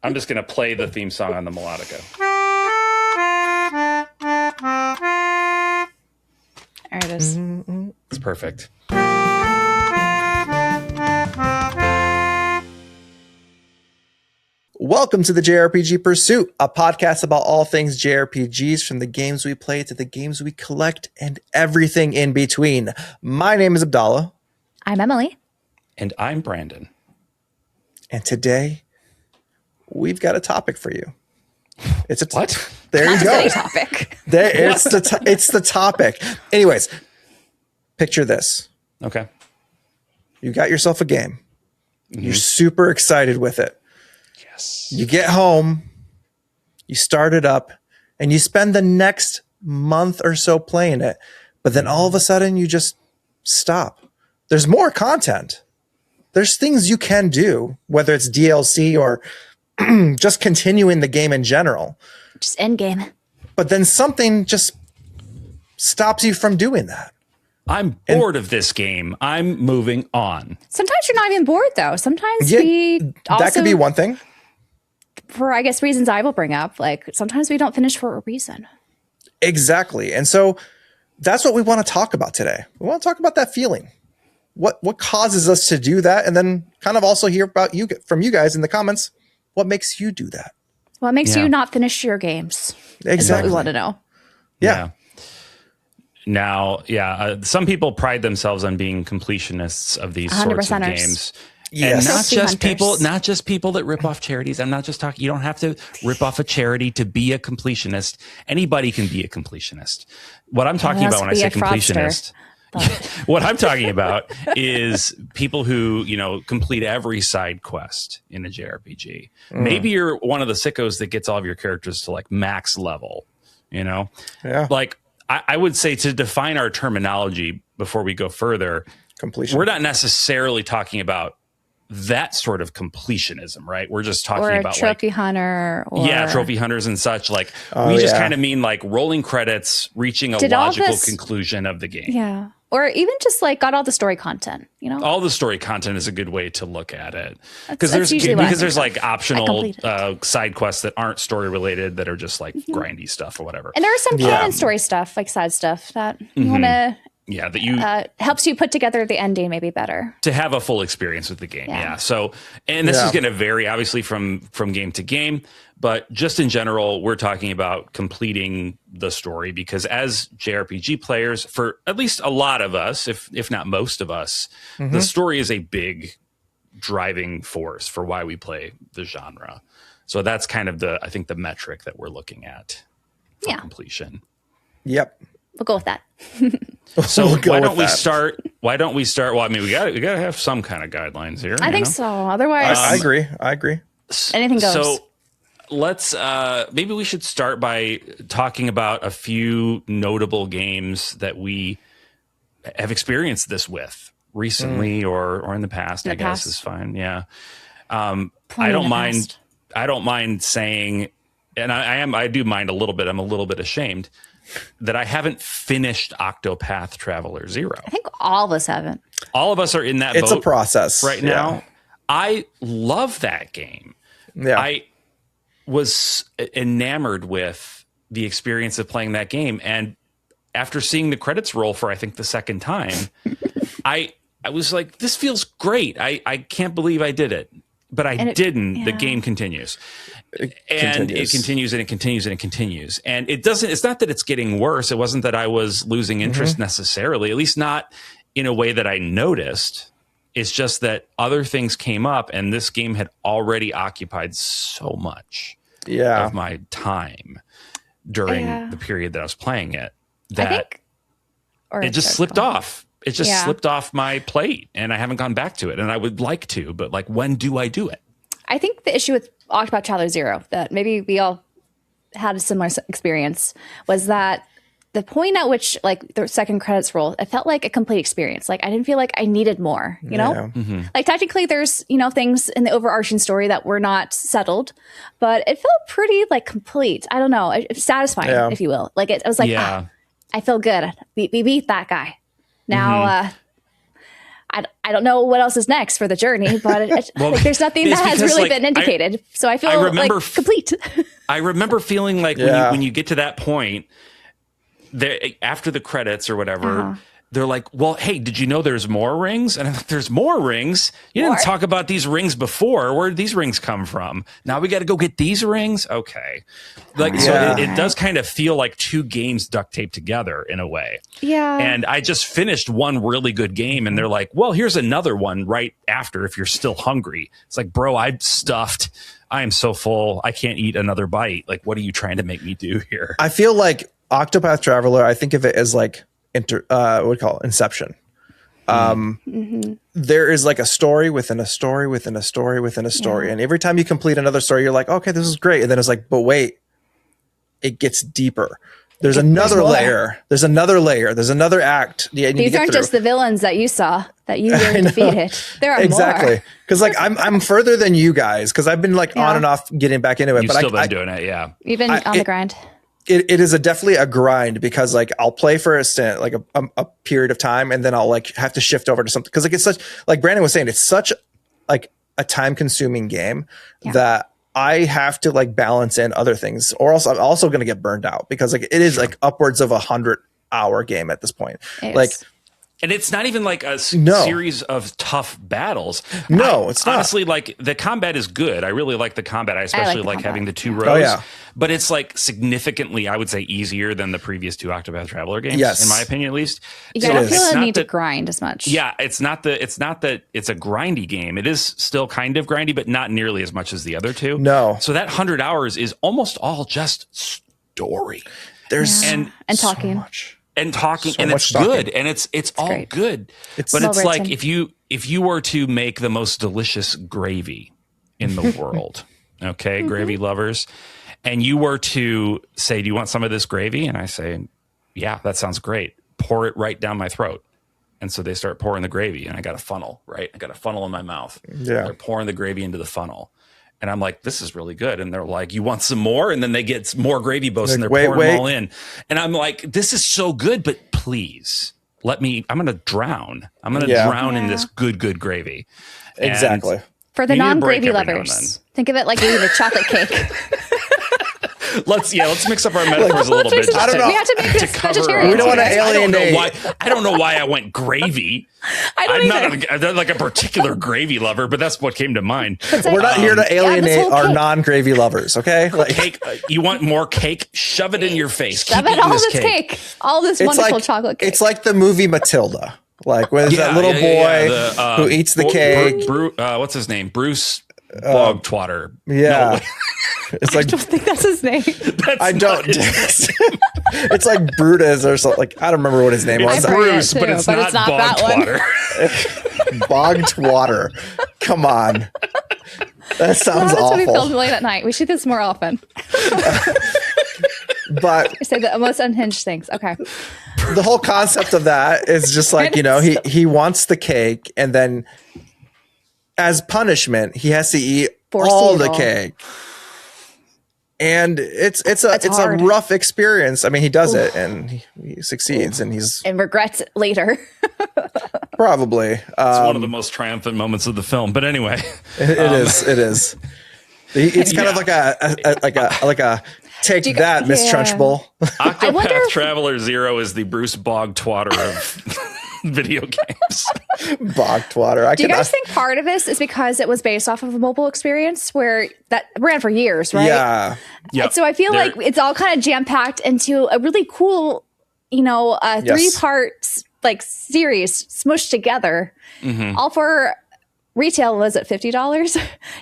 I'm just going to play the theme song on the melodica. There it is. It's perfect. Welcome to the JRPG Pursuit, a podcast about all things JRPGs, from the games we play to the games we collect and everything in between. My name is Abdallah. I'm Emily. And I'm Brandon. And today, we've got a topic for you. It's a what? There you go. Topic. It's the topic. Anyways, picture this. Okay. You got yourself a game. Mm-hmm. You're super excited with it. Yes. You get home, you start it up, and you spend the next month or so playing it. But then all of a sudden, you just stop. There's more content. There's things you can do, whether it's DLC or just continuing the game in general. Just end game. But then something just stops you from doing that. I'm bored of this game. I'm moving on. Sometimes you're not even bored, though. Sometimes that could be one thing. For, I guess, reasons I will bring up. Like, sometimes we don't finish for a reason. Exactly. And so that's what we want to talk about today. We want to talk about that feeling. What causes us to do that? And then kind of also hear about from you guys in the comments. What makes you do that? What makes you not finish your games? Exactly. Is what we want to know. Yeah. Now, some people pride themselves on being completionists of these sorts of games. Yes. And not just people that rip off charities. I'm not just talking, you don't have to rip off a charity to be a completionist. Anybody can be a completionist. What I'm talking about when I say completionist, what I'm talking about is people who, complete every side quest in a JRPG. Maybe you're one of the sickos that gets all of your characters to like max level, Yeah. Like I would say, to define our terminology before we go further, completion. We're not necessarily talking about that sort of completionism, right? We're just talking about trophy hunter. Trophy hunters and such. Like we just kind of mean like rolling credits, reaching a logical conclusion of the game. Yeah. Or even just like got all the story content, All the story content is a good way to look at it. Because there's like optional side quests that aren't story related that are just like grindy stuff or whatever. And there are some canon story stuff, like side stuff that you want to... Yeah, that you helps you put together the ending maybe better to have a full experience with the game. Yeah. So, and this is going to vary obviously from game to game, but just in general, we're talking about completing the story because as JRPG players, for at least a lot of us, if not most of us, the story is a big driving force for why we play the genre. So that's kind of I think the metric that we're looking at for completion. Yep. We'll go with that. So why don't we start? Well, I mean, we got to have some kind of guidelines here. I think so. Otherwise, I agree. Anything goes. So let's maybe we should start by talking about a few notable games that we have experienced this with recently or in the past. I guess is fine. Yeah. I don't mind saying, and I do mind a little bit. I'm a little bit ashamed that I haven't finished Octopath Traveler 0. I think all of us haven't. All of us are in that boat. It's a process right now. I love that game. Yeah. I was enamored with the experience of playing that game. And after seeing the credits roll for, I think, the second time, I was like, this feels great. I can't believe I did it. But I didn't. Yeah. The game continues. It continues and it continues and it continues. And it's not that it's getting worse. It wasn't that I was losing interest necessarily, at least not in a way that I noticed. It's just that other things came up and this game had already occupied so much of my time during the period that I was playing it that it just slipped off. It just slipped off my plate and I haven't gone back to it. And I would like to, but like, when do I do it? I think the issue with Octopath Traveler 0 that maybe we all had a similar experience was that the point at which like the second credits roll, it felt like a complete experience. Like I didn't feel like I needed more, you know? Like technically there's, things in the overarching story that were not settled, but it felt pretty like complete. I don't know. It's satisfying, if you will. Like I was like, I feel good. We beat that guy. Now, I don't know what else is next for the journey, but like, there's nothing that has really been indicated. So I feel like complete. I remember feeling like when you get to that point, after the credits or whatever, they're like, well, hey, did you know there's more rings? And I'm like, there's more rings? You didn't talk about these rings before. Where did these rings come from? Now we got to go get these rings? Okay. Like, so it does kind of feel like two games duct taped together in a way. Yeah. And I just finished one really good game and they're like, well, here's another one right after if you're still hungry. It's like, bro, I'm stuffed. I am so full. I can't eat another bite. Like, what are you trying to make me do here? I feel like Octopath Traveler, I think of it as like what we call it? Inception. There is like a story within a story within a story within a story. And every time you complete another story, you're like, okay, this is great. And then it's like, but wait, it gets deeper. There's another layer. There's another layer. There's another act. These aren't just the villains that you saw that you really defeated. There are more. Because like I'm further than you guys because I've been like on and off getting back into it. You've still been doing it, yeah. You've been on the grind. It is definitely a grind because like I'll play for a stint, like a period of time, and then I'll like have to shift over to something because like it's such like Brandon was saying, it's such like a time consuming game that I have to like balance in other things, or else I'm also going to get burned out because like it is like upwards of 100-hour game at this point. And it's not even like a series of tough battles. No, it's not. Honestly, like the combat is good. I really like the combat. I especially like having the two rows. Oh, yeah. But it's like significantly, I would say, easier than the previous two Octopath Traveler games, in my opinion, at least. Yeah, so I don't feel the need to grind as much. Yeah, it's not that it's a grindy game. It is still kind of grindy, but not nearly as much as the other two. No. So that 100 hours is almost all just story. There's and talking. So much. And talking, and it's good, and it's all great. Good. But it's like if you were to make the most delicious gravy in the world, okay, gravy lovers, and you were to say, "Do you want some of this gravy?" And I say, "Yeah, that sounds great." Pour it right down my throat, and so they start pouring the gravy, and I got a funnel, right? I got a funnel in my mouth. Yeah, they're pouring the gravy into the funnel. And I'm like, this is really good. And they're like, you want some more? And then they get more gravy boats and they're pouring them all in. And I'm like, this is so good, but please I'm going to drown. I'm going to drown in this good gravy. Exactly. And for the non-gravy lovers, think of it like eating a chocolate cake. Let's mix up our metaphors a little bit. I don't know. We have to make this vegetarian. We don't want to alienate. I don't know why I went gravy. I'm not like a particular gravy lover, but that's what came to mind. We're not here to alienate our non-gravy lovers, okay? Like cake. You want more cake? Shove it in your face. Shove it all this cake. All this wonderful chocolate cake. It's like the movie Matilda. Like with that little boy who eats the cake. What's his name? Bruce Bogtwater. Yeah. No. It's like, I don't think that's his name. I don't. It's like Brutus or something. Like I don't remember what his name was. It's Bruce, but it's not Bogtwater. Bogtwater. Come on. That sounds awful. That's what we filmed late at night. We should do this more often. But I say the most unhinged things. Okay. The whole concept of that is just like, he wants the cake and then as punishment, he has to eat all the cake. And it's a rough experience. I mean, he does it and he succeeds and regrets it later. Probably. It's one of the most triumphant moments of the film. But anyway, it is. It's kind of like a take that, Miss Trunchbull. Octopath Traveler 0 is the Bruce Bogtwater of video games. Bogtwater. Do you guys think part of this is because it was based off of a mobile experience where that ran for years, right? Yeah. Yep. So I feel like it's all kind of jam packed into a really cool, 3-part like series smushed together, all for retail. Was it $50?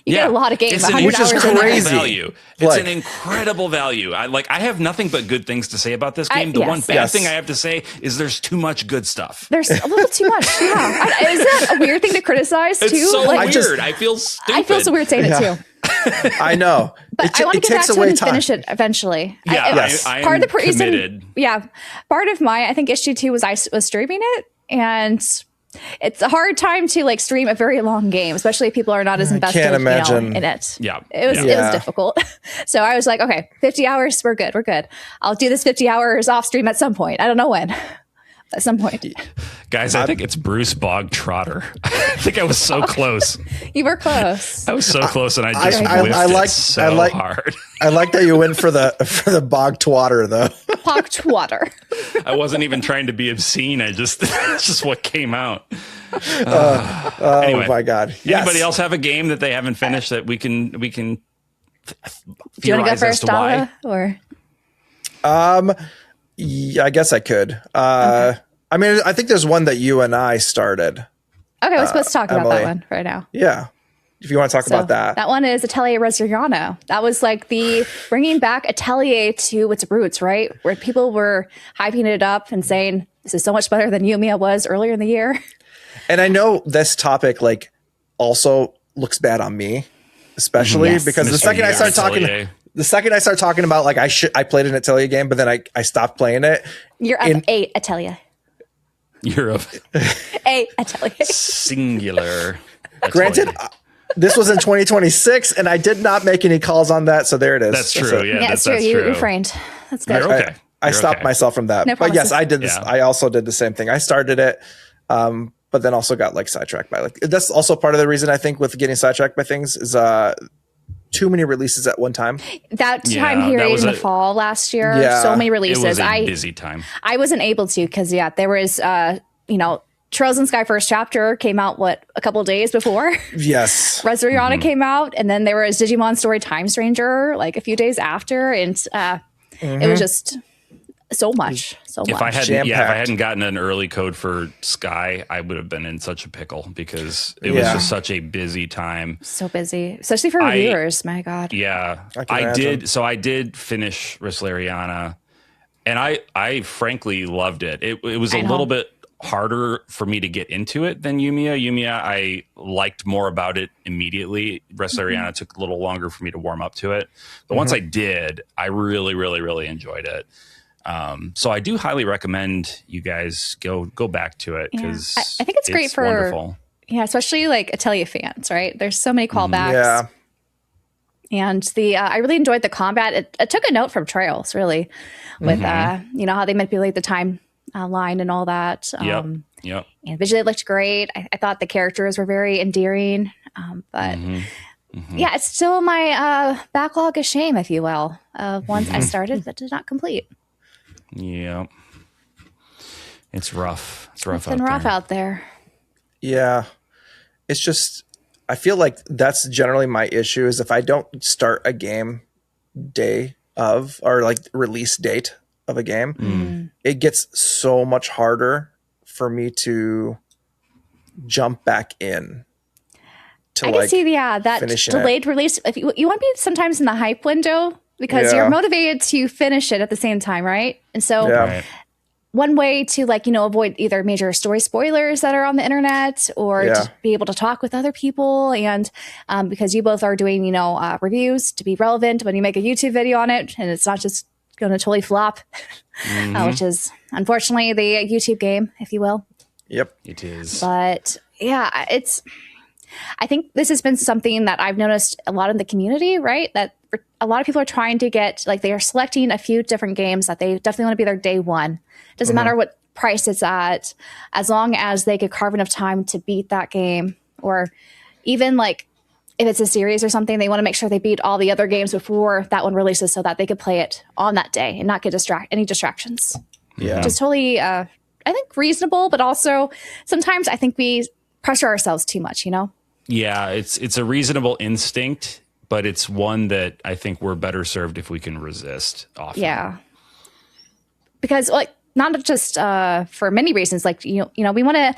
You get a lot of games. Which is crazy. Value. It's an incredible value. I have nothing but good things to say about this game. The one bad thing I have to say is there's too much good stuff. There's a little too much. Yeah. Is that a weird thing to criticize too? It's so weird. I feel stupid. I feel so weird saying it too. I know. But I want to get back to it and finish it eventually. Yeah, I part of the reason, committed. Yeah. Part of my, I think, issue too was I was streaming it, and it's a hard time to like stream a very long game, especially if people are not as invested in it. Yeah. It was difficult. So I was like, okay, 50 hours, we're good. I'll do this 50 hours off stream at some point. I don't know when. at some point. Guys, I think it's Bruce Bog Trotter. I think I was so close. You were close. I was so close, and I just whiffed it so hard. I like that you went for the bog twatter though. Bog Twatter. I wasn't even trying to be obscene. It's just what came out. Anyway, oh my God! Yes. Anybody else have a game that they haven't finished that we can Do you want to go theorize as first, to why? Dala, or Yeah, I guess I could. I mean, I think there's one that you and I started. okay, we're supposed to talk about Emily. that one right now. Yeah, if you want to talk about that. That one is Atelier Resleriana. That was like the bringing back Atelier to its roots, right? Where people were hyping it up and saying this is so much better than Yumiya was earlier in the year. And I know this topic like also looks bad on me, especially Yes. because the second I start talking about like I played an Atelier game, but then I stopped playing it. You're of a Atelier. You're a A Atelier. singular. Granted, this was in 2026, and I did not make any calls on that, so there it is. That's true. Yeah, Yeah, that's it's true. You true. refrained. That's good. You're okay. I You're stopped okay. myself from that. No But yes, promises. I did this. Yeah. I also did the same thing. I started it, but then also got like sidetracked by like that's also part of the reason I think with getting sidetracked by things is too many releases at one time. That Yeah, time that period was in the a- fall last year, Yeah. so many It releases. was a busy time. I wasn't able to because there was Trails in Sky First Chapter came out a couple of days before Yes. Resleriana came out, and then there was Digimon Story Time Stranger like a few days after, and it was just so much. If I Jam-packed. hadn't gotten an early code for Sky, I would have been in such a pickle because it was Yeah. just such a busy time. So busy, especially for reviewers. My God. Yeah, I can I imagine. did. So I did finish Resleriana, and I frankly loved it. It was a I know. little bit harder for me to get into it than Yumiya. Yumiya, I liked more about it immediately. Resleriana took a little longer for me to warm up to it, but once I did, I really, really, really enjoyed it. So I do highly recommend you guys go back to it because I think it's great for wonderful. Yeah, especially like Atelier fans, right? There's so many callbacks. Yeah. And I really enjoyed the combat. It took a note from Trails, really, with how they manipulate the time line and all that. Yep. And visually it looked great. I thought the characters were very endearing. But yeah, it's still my backlog of shame, if you will. Once I started, but did not complete. Yep. It's rough. It's rough. It's been rough there. out there. Yeah. It's just I feel like that's generally my issue is if I don't start a game day of or like release date of a game, it gets so much harder for me to jump back in to I can see, that finishing delayed release. If you want to be sometimes in the hype window because Yeah. you're motivated to finish it at the same time, right? And so Yeah. Right. one way to avoid either major story spoilers that are on the internet or Yeah. to be able to talk with other people and because you both are doing reviews to be relevant when you make a YouTube video on it and it's not just going to totally flop, which is unfortunately the YouTube game, if you will. Yep. It is. But yeah, I think this has been something that I've noticed a lot in the community, right? That a lot of people are trying to get, they are selecting a few different games that they definitely want to be their day one. Doesn't matter what price it's at, as long as they could carve enough time to beat that game. Or even if it's a series or something, they want to make sure they beat all the other games before that one releases so that they could play it on that day and not get any distractions. Yeah. Which is totally, I think, reasonable, but also sometimes I think we pressure ourselves too much, Yeah, it's a reasonable instinct, but it's one that I think we're better served if we can resist often. Yeah. Because not just for many reasons, we want to,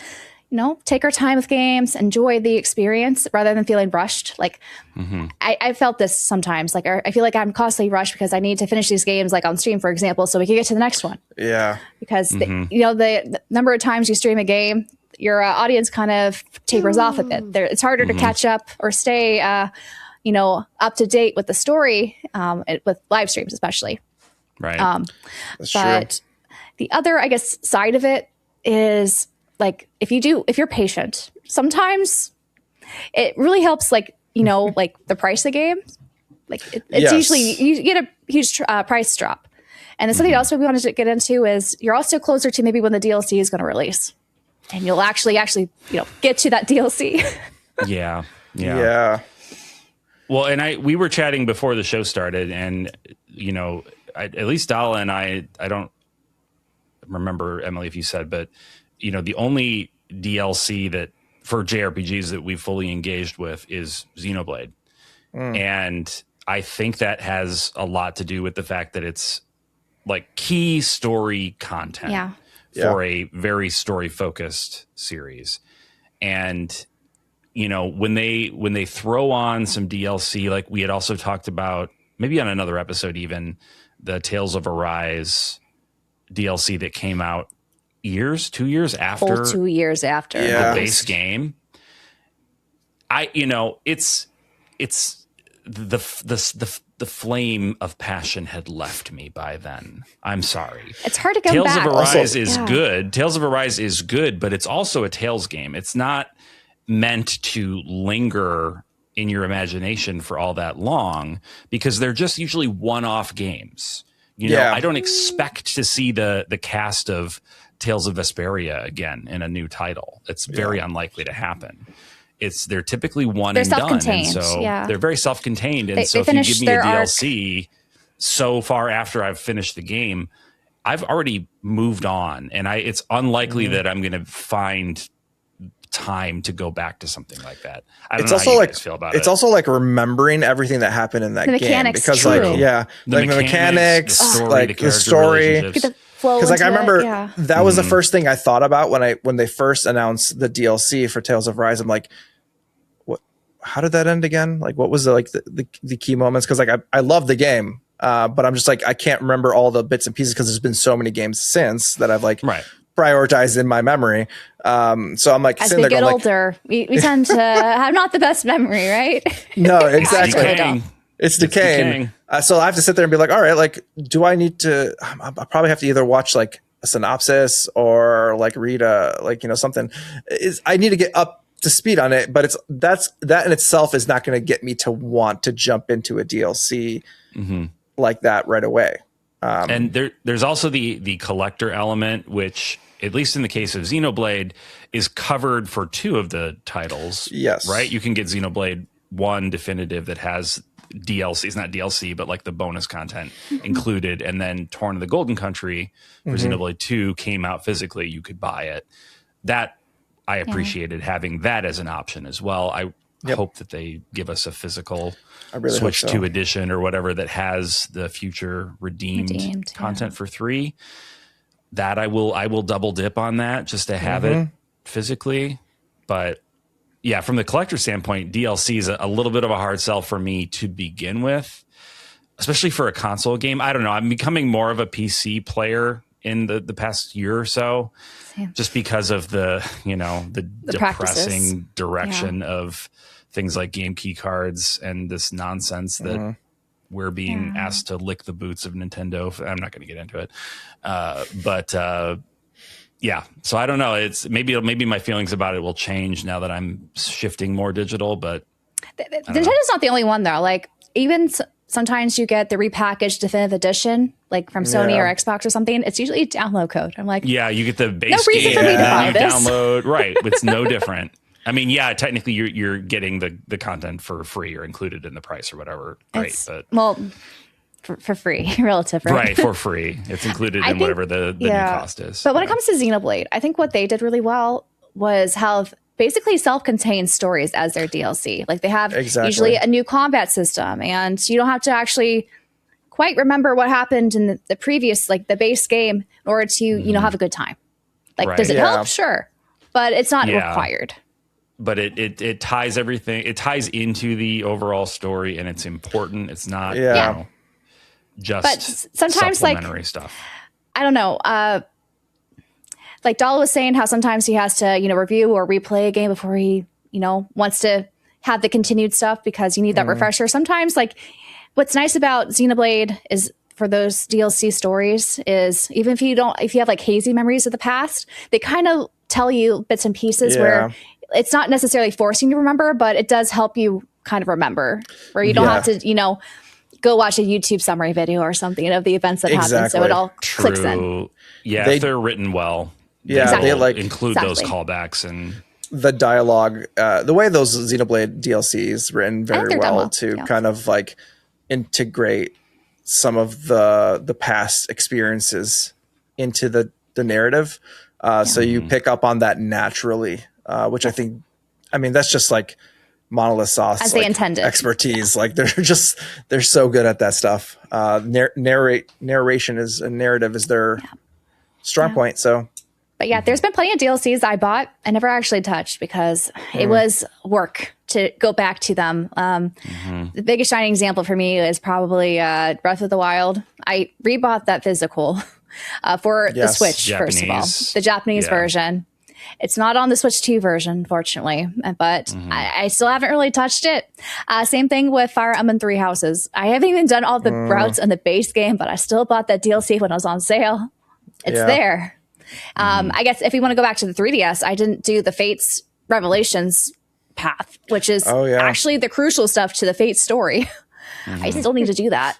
take our time with games, enjoy the experience rather than feeling rushed. I felt this sometimes, I feel like I'm constantly rushed because I need to finish these games on stream, for example, so we can get to the next one. Yeah. Because the number of times you stream a game, your audience kind of tapers off a bit. It's harder to catch up or stay, up to date with the story, with live streams, especially. Right. That's But the other, I guess, side of it is if you're patient, sometimes it really helps, the price of games. It's Yes. usually, you get a huge price drop. And then something else we wanted to get into is you're also closer to maybe when the DLC is going to release, and you'll actually get to that DLC. Yeah. Well, and we were chatting before the show started, and at least Dala and I don't remember, Emily, if you said, but the only DLC that for JRPGs that we've fully engaged with is Xenoblade. And I think that has a lot to do with the fact that it's like key story content for a very story focused series. And when they throw on some DLC, like we had also talked about maybe on another episode, even the Tales of Arise DLC that came out 2 years after, full 2 years after the base game. It's the flame of passion had left me by then. I'm sorry. It's hard to come Tales back. of Arise is good. Tales of Arise is good, but it's also a Tales game. It's not meant to linger in your imagination for all that long because they're just usually one-off games. I don't expect to see the cast of Tales of Vesperia again in a new title. It's very unlikely to happen. They're typically one and done, and so they're very self-contained. And so if you give me a DLC so far after I've finished the game, I've already moved on, and it's unlikely that I'm going to find time to go back to something like that. I don't know how you guys feel about it. It's also like remembering everything that happened in that game because true. the mechanics, the story. Because I remember that was the first thing I thought about when they first announced the DLC for Tales of Rise. I'm like, what? How did that end again? Like, what was the key moments? Because I love the game, but I'm just like I can't remember all the bits and pieces because there's been so many games since that I've prioritized in my memory. So I'm like, as we get older, we tend to have not the best memory, right? No, exactly. It's decaying. So I have to sit there and be like, all right, like, do I need to? I probably have to either watch like a synopsis or like read something. I need to get up to speed on it, but that in itself is not going to get me to want to jump into a DLC like that right away. And there's also the collector element, which, at least in the case of Xenoblade, is covered for 2 of the titles. Yes. Right? You can get Xenoblade 1 Definitive that has DLC. It's not DLC, but like the bonus content included. And then Torn of the Golden Country for Xenoblade 2 came out physically. You could buy it. That I appreciated having that as an option as well. I hope that they give us a physical Switch 2 edition or whatever that has the future redeemed content for 3. That I will double dip on that just to have it physically. But yeah, from the collector standpoint, DLC is a little bit of a hard sell for me to begin with, especially for a console game. I don't know. I'm becoming more of a PC player in the past year or so. Same. Just because of the depressing practices. direction of things like game key cards and this nonsense that we're being asked to lick the boots of Nintendo. I'm not going to get into it. But so I don't know. It's maybe my feelings about it will change now that I'm shifting more digital, but Nintendo's not the only one though. Like even sometimes you get the repackaged definitive edition, like from Sony or Xbox or something. It's usually a download code. I'm like, you get the base no reason game for me to buy you this. download. Right. It's no different. I mean, technically you're getting the content for free or included in the price or whatever. Great. For free, relative, right? Right, for free. It's included in whatever the new cost is. But when it comes to Xenoblade, I think what they did really well was have basically self-contained stories as their DLC. Like they have usually a new combat system, and you don't have to actually quite remember what happened in the previous, like the base game, in order to have a good time. Like, does it help? Sure, but it's not required. But it ties everything. It ties into the overall story, and it's important. It's not just but sometimes supplementary stuff. I don't know. Like Dala was saying, how sometimes he has to review or replay a game before he wants to have the continued stuff because you need that refresher. Sometimes, like what's nice about Xenoblade is for those DLC stories is even if you have like hazy memories of the past, they kind of tell you bits and pieces where it's not necessarily forcing you to remember, but it does help you kind of remember where you don't have to go watch a YouTube summary video or something of the events that happen, so it all clicks in. True. Yeah, They- if they're written well, Yeah, they they will like include those callbacks and the dialogue, the way those Xenoblade DLCs written very they're done well well, to yeah. kind of like integrate some of the past experiences into the narrative. So you pick up on that naturally, which I think, I mean, that's just like Monolith Sauce As they intended. expertise. Like they're so good at that stuff. Narration is a narrative is their strong point. So But yeah, there's been plenty of DLCs I bought I never actually touched because it was work to go back to them. The biggest shining example for me is probably Breath of the Wild. I rebought that physical for the Yes. Switch, first of all. Japanese. The Japanese Yeah. version. It's not on the Switch 2 version, unfortunately, but I still haven't really touched it. Same thing with Fire Emblem Three Houses. I haven't even done all the routes in the base game, but I still bought that DLC when it was on sale. It's Yeah. there. I guess if you want to go back to the 3DS, I didn't do the Fates Revelations path, which is actually the crucial stuff to the Fates story. I still need to do that.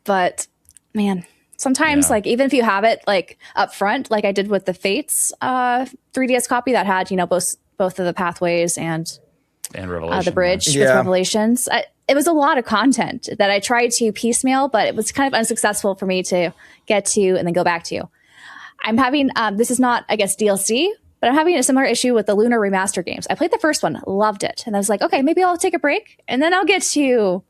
But man, sometimes like even if you have it like up front, like I did with the Fates 3DS copy that had, you know, both of the pathways and Revelation. the bridge with Revelations. It was a lot of content that I tried to piecemeal, but it was kind of unsuccessful for me to get to and then go back to. I'm having, this is not, I guess, DLC, but I'm having a similar issue with the Lunar Remaster games. I played the first one, loved it. And I was like, okay, maybe I'll take a break and then I'll get to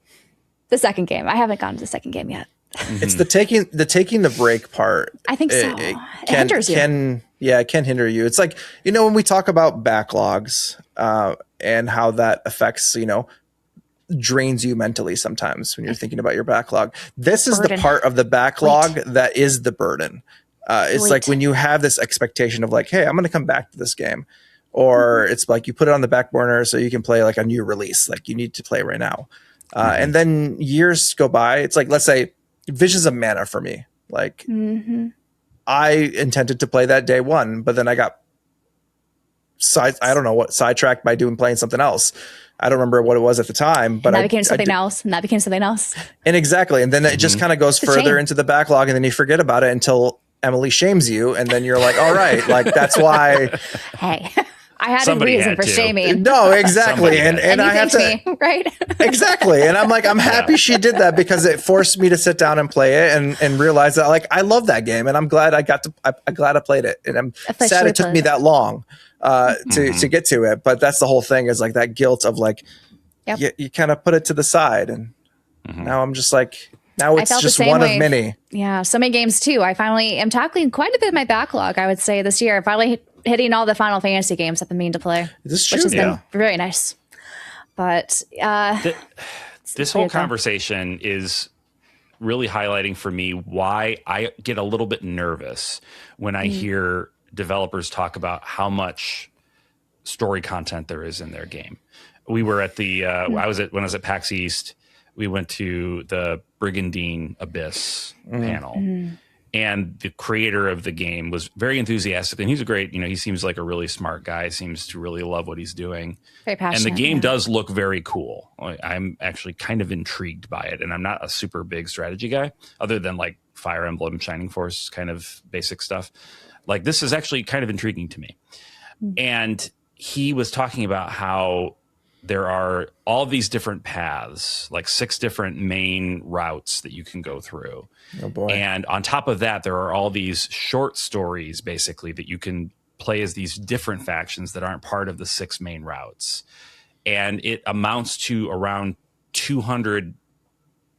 the second game. I haven't gotten to the second game yet. it's the taking the break part. I think so. It hinders you. It can hinder you. It's like, you know, when we talk about backlogs and how that affects, you know, drains you mentally sometimes when you're thinking about your backlog. This is the part of the backlog that is the burden. It's like when you have this expectation of like, hey, I'm going to come back to this game. Or it's like you put it on the back burner so you can play like a new release, like you need to play right now. And then years go by. It's like, let's say Visions of Mana for me. Like I intended to play that day one, but then I got sidetracked by playing something else. I don't remember what it was at the time, but that became something else, and that became something else. And exactly. And then it just kind of goes further into the backlog, and then you forget about it until Emily shames you, and then you're like, all right, like that's why. Hey, I had a reason for shaming. No, exactly. And I have to, me, right? Exactly. And I'm like, I'm happy she did that because it forced me to sit down and play it and realize that like, I love that game and I'm glad I'm glad I played it. And I'm sad it took me that long to get to it. But that's the whole thing is like that guilt of like, you kind of put it to the side. And now I'm just like, now it's just one of many. Yeah. So many games too. I finally am tackling quite a bit of my backlog, I would say this year. Finally hitting all the Final Fantasy games I've been meaning to play, which has been very nice. But this whole conversation is really highlighting for me why I get a little bit nervous when I hear developers talk about how much story content there is in their game. We were at the when I was at PAX East, we went to the Brigandine Abyss panel. And the creator of the game was very enthusiastic, and he's a great, he seems like a really smart guy, seems to really love what he's doing. Very passionate. And the game does look very cool. I'm actually kind of intrigued by it, and I'm not a super big strategy guy, other than like Fire Emblem, Shining Force, kind of basic stuff. Like this is actually kind of intriguing to me. And he was talking about how there are all these different paths, like 6 different main routes that you can go through. Oh boy. And on top of that, there are all these short stories, basically, that you can play as these different factions that aren't part of the 6 main routes. And it amounts to around 200,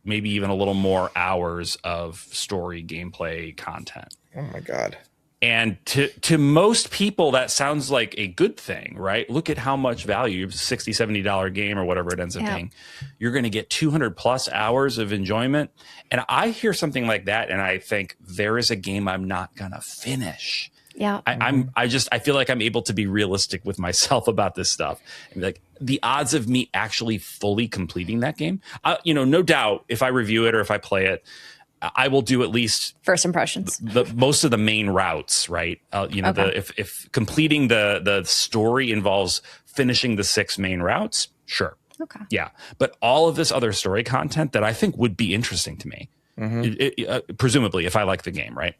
maybe even a little more hours of story gameplay content. Oh my God. And to most people, that sounds like a good thing, right? Look at how much value, $60, $70 game or whatever it ends up being. You're going to get 200 plus hours of enjoyment. And I hear something like that and I think there is a game I'm not going to finish. Yeah. I feel like I'm able to be realistic with myself about this stuff. And like the odds of me actually fully completing that game, no doubt if I review it or if I play it, I will do at least first impressions. Most of the main routes, right? If completing the story involves finishing the 6 main routes, sure, Okay. Yeah. But all of this other story content that I think would be interesting to me, presumably if I like the game, right?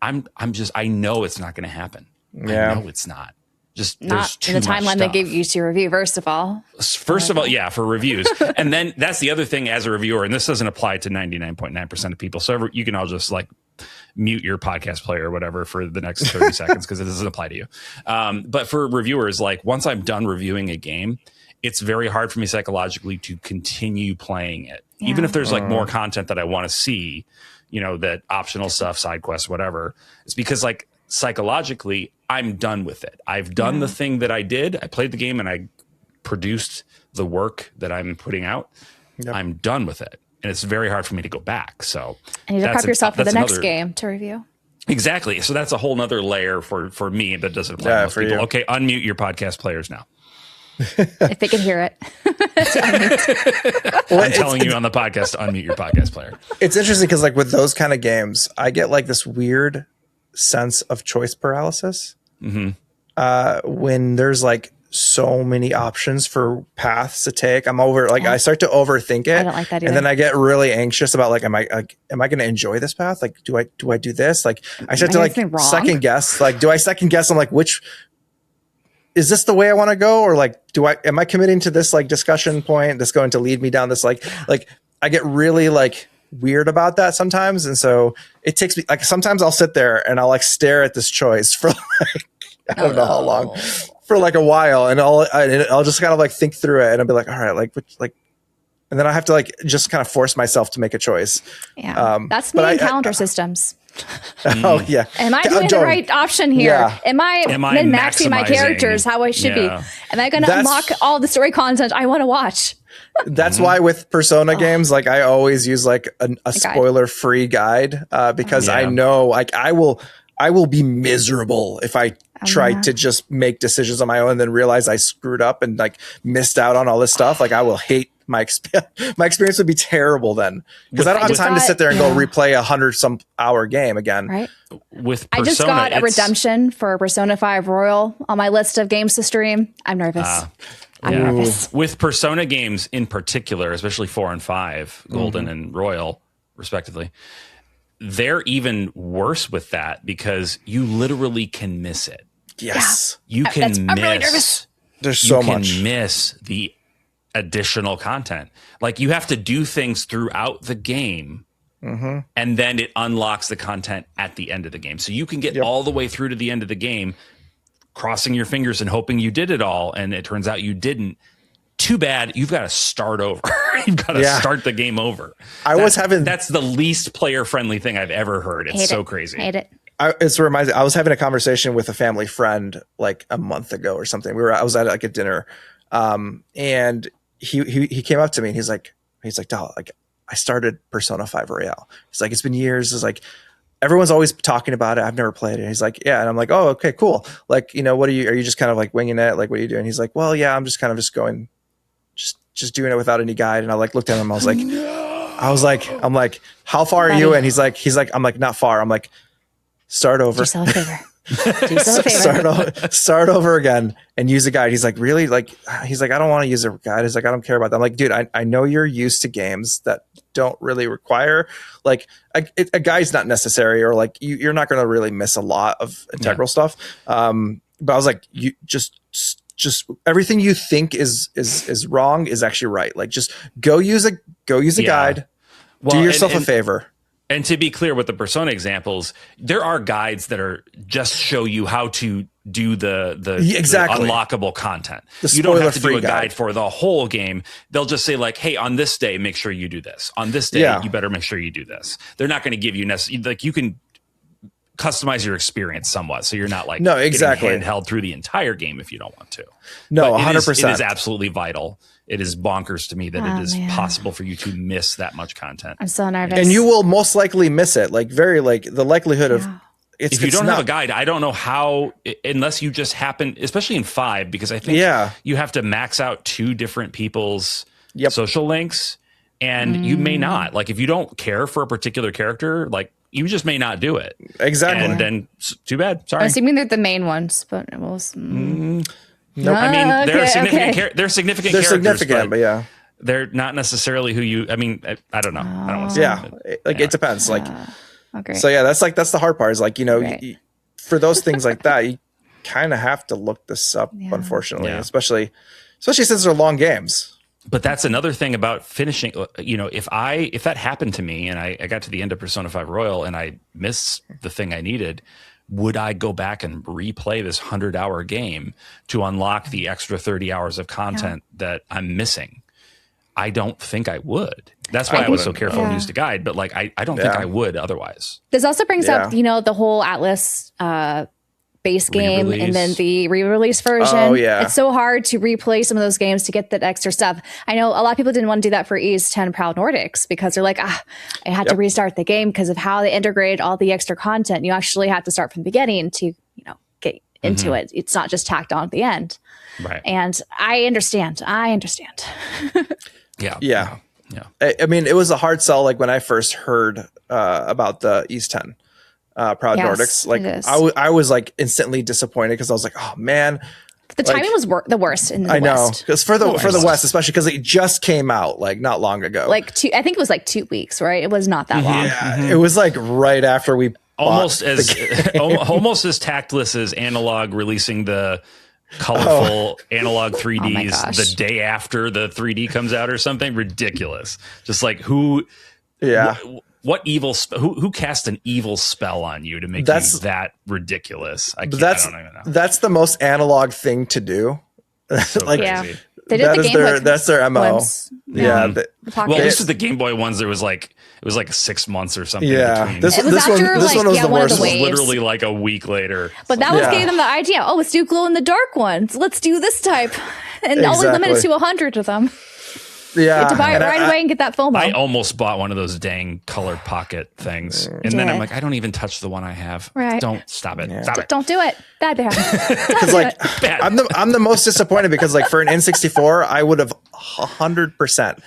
I know it's not going to happen. Yeah. I know it's not. Just Not there's too in the much timeline they stuff. gave you to review, first of all. First of all, yeah, for reviews. And then that's the other thing as a reviewer, and this doesn't apply to 99.9% of people. So you can all just like mute your podcast player or whatever for the next 30 seconds because it doesn't apply to you. But for reviewers, like once I'm done reviewing a game, it's very hard for me psychologically to continue playing it. Yeah. Even if there's like more content that I want to see, you know, that optional stuff, side quests, whatever. It's because like psychologically, I'm done with it. I've done the thing that I did. I played the game and I produced the work that I'm putting out. Yep. I'm done with it. And it's very hard for me to go back. So and you prep yourself for the next game to review. Exactly. So that's a whole nother layer for me that doesn't apply to most people. You. Okay, unmute your podcast players now. If they can hear it. I'm telling you on the podcast to unmute your podcast player. It's interesting because like with those kind of games, I get like this weird sense of choice paralysis. When there's like so many options for paths to take, I start to overthink it. I don't like that either. And then I get really anxious about like, am I going to enjoy this path? Like, do I do this? Like, I start to like second guess. Like, do I second guess? I'm like, which is this the way I want to go? Or like, am I committing to this like discussion point that's going to lead me down this like I get really like weird about that sometimes. And so it takes me like, sometimes I'll sit there and I'll like stare at this choice for like, I don't know how long, for like a while. And I'll just kind of like think through it and I'll be like, all right, and then I have to like, just kind of force myself to make a choice. Yeah. That's me in calendar systems. Oh yeah. Am I doing the right option here? Yeah. Am I min-maxing my characters how I should be? Am I going to unlock all the story content I want to watch? That's why with Persona games, like I always use like a spoiler-free guide because I know like I will be miserable if I try to just make decisions on my own and then realize I screwed up and like missed out on all this stuff. Like I will hate my experience would be terrible then because I don't have time to sit there and go replay 100-some-hour game again. Right. With Persona, I just got a redemption for Persona 5 Royal on my list of games to stream. I'm nervous. I'm nervous. With Persona games in particular, especially 4 and 5, Golden and Royal, respectively, they're even worse with that because you literally can miss it. Yes. You can miss. I'm really nervous. There's so much. You can miss the additional content. Like you have to do things throughout the game and then it unlocks the content at the end of the game. So you can get all the way through to the end of the game, crossing your fingers and hoping you did it all. And it turns out you didn't. Too bad. You've got to start over. You've got to start the game over. That's the least player friendly thing I've ever heard. It's so crazy. Hate it. I was having a conversation with a family friend like a month ago or something. I was at like a dinner, and he came up to me and he's like, Dal, like I started Persona 5 Royale. He's like, it's been years. It's like everyone's always talking about it. I've never played it. He's like, yeah, and I'm like, oh, okay, cool. Like, you know, are you just kind of like winging it? Like, what are you doing? He's like, well, yeah, I'm just kind of just going, just doing it without any guide. And I like looked at him. I was like, I'm like, how far are you? And he's like, I'm like, not far. I'm like, start over. Do yourself a favor. Do yourself a favor. Start over again and use a guide. He's like, really? Like, he's like, I don't want to use a guide. He's like, I don't care about that. I'm like, dude, I know you're used to games that don't really require like a guide's not necessary, or like you're not going to really miss a lot of integral stuff. But I was like, you just everything you think is wrong is actually right. Like just go use a guide. Well, do yourself a favor. And to be clear with the Persona examples, there are guides that are just show you how to do the unlockable content. You don't have to do a guide for the whole game. They'll just say like, hey, on this day, make sure you do this. On this day, you better make sure you do this. They're not going to give you like you can customize your experience somewhat. So you're not like getting handheld through the entire game if you don't want to. No, 100%. It is absolutely vital. It is bonkers to me that it is possible for you to miss that much content. I'm so nervous. And you will most likely miss it. Like the likelihood of if you don't have a guide, I don't know how, unless you just happen, especially in 5, because I think you have to max out 2 different people's social links, and you may not. Like if you don't care for a particular character, like you just may not do it. Exactly. And then too bad. Sorry. I'm assuming they're the main ones, but it was. Nope. I mean, they're Okay, significant. okay. They're significant. They're characters, significant, but yeah. they're not necessarily who you. I mean, I don't know. I don't want to say Yeah. that. It depends. Like, Okay. so yeah, that's the hard part is like, Right. for those things like that, you kind of have to look this up, Yeah. unfortunately, Yeah. especially since they're long games. But that's another thing about finishing. If that happened to me and I got to the end of Persona 5 Royal and I missed the thing I needed, would I go back and replay this 100-hour game to unlock the extra 30 hours of content that I'm missing? I don't think I would. That's why I was so careful and used a guide. But like, I don't think I would otherwise. This also brings up, Yeah. the whole Atlas base game Re-release. and then the re-release version. Oh, yeah. It's so hard to replay some of those games to get that extra stuff. I know a lot of people didn't want to do that for Ys 10 Proud Nordics because they're like, I had to restart the game because of how they integrate all the extra content. You actually have to start from the beginning to, get into it. It's not just tacked on at the end. Right. And I understand. Yeah. Yeah. I mean, it was a hard sell. Like when I first heard about the Ys 10 Proud Yes, Nordics, like it is. I was like instantly disappointed because I was like, oh man, The timing was the worst in the I know West. because for the West, especially because it just came out like not long ago. I think it was like 2 weeks, right? It was not that long. yeah, it was like right after we Almost bought as the game. almost as tactless as Analog releasing the colorful Analog 3Ds gosh. the day after the 3D comes out or something. Ridiculous. Just like who Yeah. what evil who cast an evil spell on you to make you that ridiculous? I don't even know. That's the most analog thing to do. So like Yeah. crazy. They did that the is Game their Boy that's their MO. ones. Yeah. The Pocket. Well, this is the Game Boy ones. It was like 6 months or something. Yeah. between. This It was one after, this like, one was yeah, the one of the worst. This was waves. literally like a week later. But that was Yeah. gave them the idea. Oh, let's do glow in the dark ones. Let's do this type. And only limited Exactly. to 100 of them. You Yeah. had to buy it And right away and get that FOMO. I almost bought one of those dang colored pocket things. And then I'm Did. like, I don't even touch the one I have. Right. Don't stop it. Stop it. Don't do it. Bad bear. Because like Bad. I'm the most disappointed because like for an N64 I would have 100%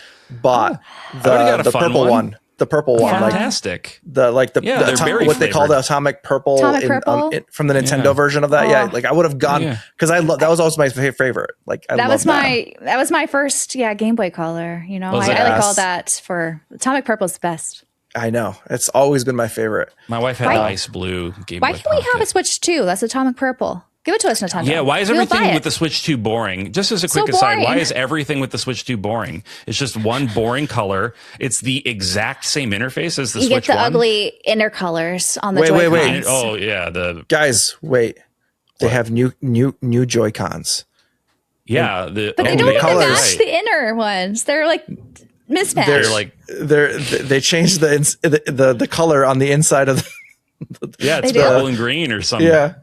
bought would've got a the fun purple one. one. The purple one, like Fantastic. the Yeah, they're berry what they call the flavored. atomic purple, Atomic purple? from the Nintendo Yeah. version of that. Yeah, like I would have gone Yeah. because that was also my favorite. Like I That love was my first Game Boy Color. Was I it? like all Yes. that for Atomic Purple's the best. I know it's always been my favorite. My wife had Why- the ice blue Game Why Boy can't we have a Pocket. Switch 2? That's Atomic Purple. Give it to us, Nintendo. Yeah, why is We'll everything buy with it. the Switch 2 boring? Just as a quick So aside, why boring. is everything with the Switch 2 boring? It's just one boring color. It's the exact same interface as the You Switch get the 1. ugly inner colors on the Wait, Joy-Cons. wait. Oh, yeah. The Guys, they have new Joy Cons. Yeah, the But they oh, don't the even colors. match the inner ones. They're like mismatched. They're like They changed the color on the inside of yeah, it's They do. purple and green or something. yeah.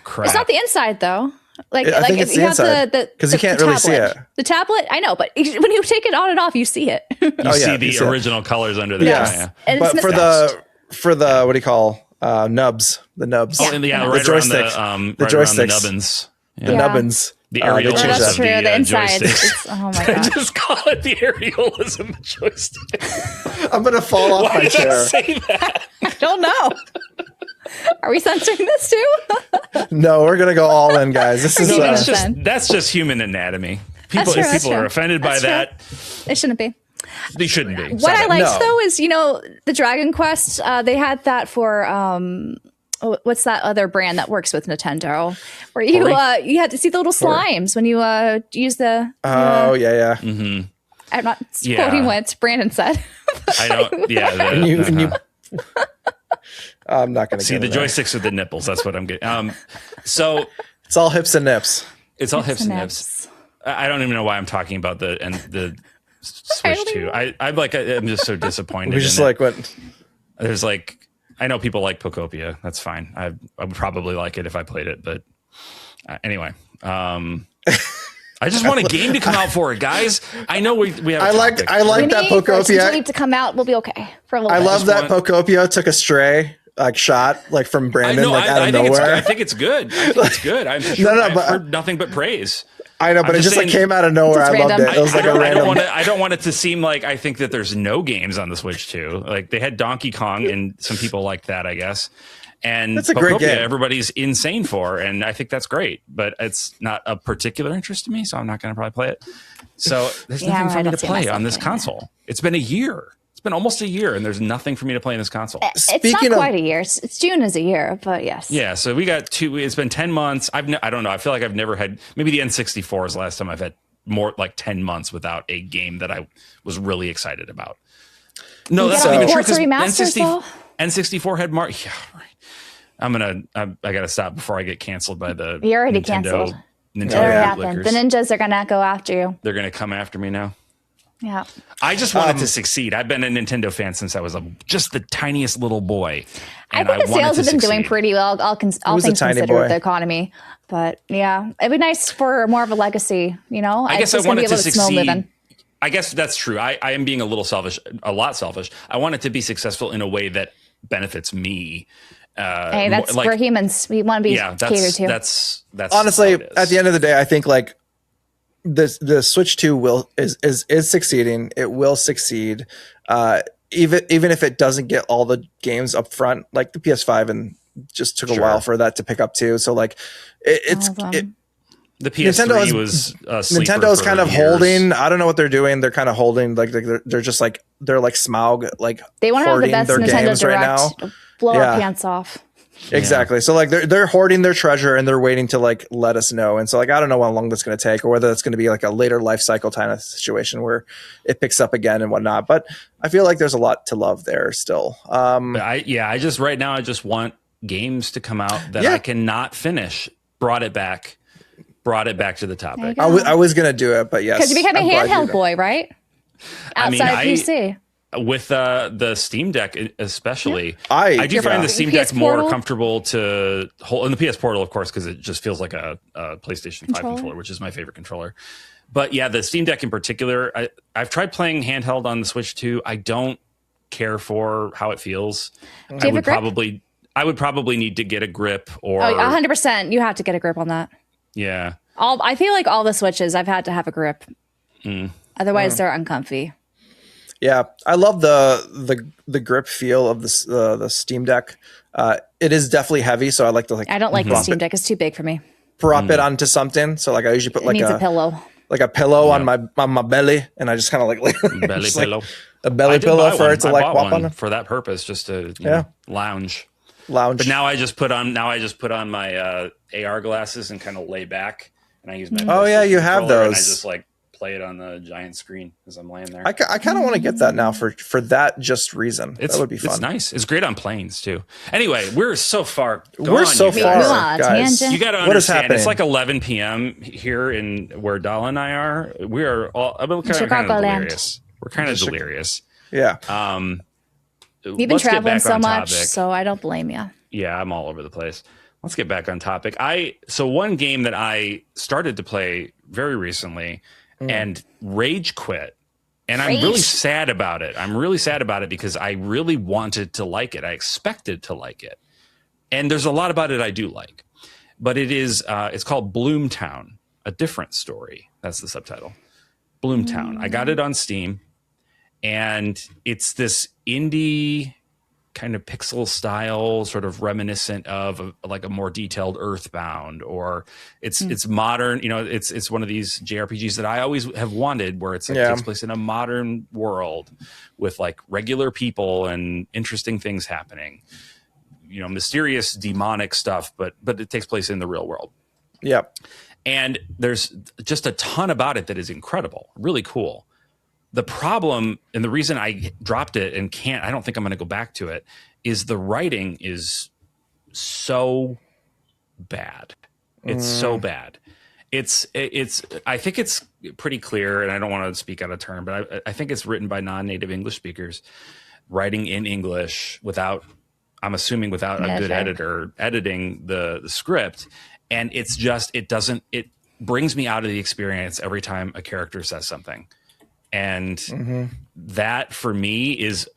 Crap. It's not the inside though. Like, I think if it's you the have inside, 'cause you can't really see tablet. it. The tablet, I know, but when you take it on and off, you see it. You Oh, see yeah, the you see it. original colors under the Yes. yeah. And But it's for mismatched. the what do you call nubs? The nubs. Oh, and Yeah. right The around joysticks. the The right around the joysticks. nubbins. The Yeah. nubbins. The They areolas changed Oh, that's of true. the, The inside. joysticks. Oh my I god. just call it the areolas of the joystick. I'm gonna fall off Why my did I chair. say that? I don't know. Are we censoring this too? No, we're gonna go all in, guys. This is No, That's Then. just human anatomy. People, true, if that's people are true. offended by That's true. that, It shouldn't be. they shouldn't be. What Stop I it. liked No. though is the Dragon Quest. They had that for what's that other brand that works with Nintendo? Where you Ori? you had to see the little slimes when you use the. Oh yeah. I'm not Yeah. quoting what Brandon said. I don't. Yeah. And you I'm not gonna See get the in there. joysticks with the nipples. That's what I'm getting. So It's all hips and nips. it's all hips and nips. I don't even know why I'm talking about the Switch don't 2. I'm just so disappointed. We just in it. like what There's like, I know people like Pocopia. That's fine. I would probably like it if I played it, but anyway. I just want a game to come out for it, guys. I know we have. I like that For Pocopia. Sleep to come out, we'll be okay for a little I bit. love that want- Pocopia took a stray shot from Brandon out of I think nowhere. I think it's good. I think it's good. I've No, I've but- heard nothing but praise. I know, but it just like came out of nowhere. Just I loved random. it. It was like a random. I don't want it to seem like I think that there's no games on the Switch too. Like they had Donkey Kong, and some people like that, I guess. And that's a great game. Everybody's insane for, and I think that's great. But it's not of particular interest to me, so I'm not going to probably play it. So there's nothing for me to play on this console. It's been a year. It's been almost a year, and there's nothing for me to play in this console. It's not quite a year. It's June is a year, but yes. Yeah, so we got it's been 10 months. I don't know. I feel like I've never had, maybe the N64 is the last time I've had more like 10 months without a game that I was really excited about. No, that's not even true. N64 had more. Yeah, right. I got to stop before I get canceled by the You're already canceled. Nintendo The ninjas are going to go after you. They're going to come after me now. Yeah. I just wanted to succeed. I've been a Nintendo fan since I was just the tiniest little boy. I think the sales have been doing pretty well, all things considered with the economy. But yeah, it'd be nice for more of a legacy, you know? I guess I wanted to succeed. I guess that's true. I am being a lot selfish. I want it to be successful in a way that benefits me. Hey, we're humans. We want to be catered to. That's honestly, at the end of the day, I think like the Switch 2 is succeeding. It will succeed, even if it doesn't get all the games up front, like the PS5, and just took a while for that to pick up too. So like the PS3 was Nintendo's kind of holding. I don't know what they're doing. They're kind of holding, like they're just like they're like Smaug, like they want to have the best Nintendo Direct, right now. Blow our pants off. Exactly. So like they're hoarding their treasure, and they're waiting to like let us know. And so like I don't know how long that's going to take, or whether it's going to be like a later life cycle kind of situation where it picks up again and whatnot. But I feel like there's a lot to love there still. I just right now I just want games to come out that I cannot finish. Brought it back to the topic. I was going to do it, but yes, because you became a handheld boy, right? Outside PC. With the Steam Deck especially, I do find the Steam Deck more Portal? Comfortable to hold, and the PS Portal, of course, because it just feels like a PlayStation 5 controller, which is my favorite controller. But yeah, the Steam Deck in particular, I've tried playing handheld on the Switch 2. I don't care for how it feels. I would probably need to get a grip, or 100%. You have to get a grip on that. Yeah. I feel like all the Switches I've had to have a grip. Otherwise, they're uncomfy. Yeah, I love the grip feel of the Steam Deck. It is definitely heavy, so I like to like. I don't like the Steam Deck; it's too big for me. Prop it onto something, so like I usually put like a pillow, on my belly, and I just kind of like belly pillow, a belly pillow for it to like walk on for that purpose, just to lounge. But now I just put on my AR glasses and kind of lay back, and I use my you have those. And I just like play it on the giant screen as I'm laying there. I kind of want to get that now for that just reason. That would be fun. It's nice. It's great on planes too. Anyway, we're so far gone. We're so far, guys. You got to understand. It's like 11 p.m. here in where Dala and I are. We are all kind of delirious. We're kind of delirious. Yeah. You've been traveling so much, so I don't blame you. Yeah, I'm all over the place. Let's get back on topic. So one game that I started to play very recently and rage quit. And I'm really sad about it. I'm really sad about it because I really wanted to like it. I expected to like it. And there's a lot about it I do like. But it's called Bloomtown, A Different Story. That's the subtitle. Bloomtown. I got it on Steam. And it's this indie kind of pixel style, sort of reminiscent of like a more detailed Earthbound, or it's modern. You know, it's one of these JRPGs that I always have wanted, where it's like takes place in a modern world with like regular people and interesting things happening. You know, mysterious demonic stuff, but it takes place in the real world. Yeah, and there's just a ton about it that is incredible, really cool. The problem, and the reason I dropped it and I don't think I'm going to go back to it, is the writing is so bad. It's so bad. I think it's pretty clear, and I don't want to speak out of turn, but I think it's written by non-native English speakers, writing in English I'm assuming without a good editor editing the script. And it brings me out of the experience every time a character says something. And that for me is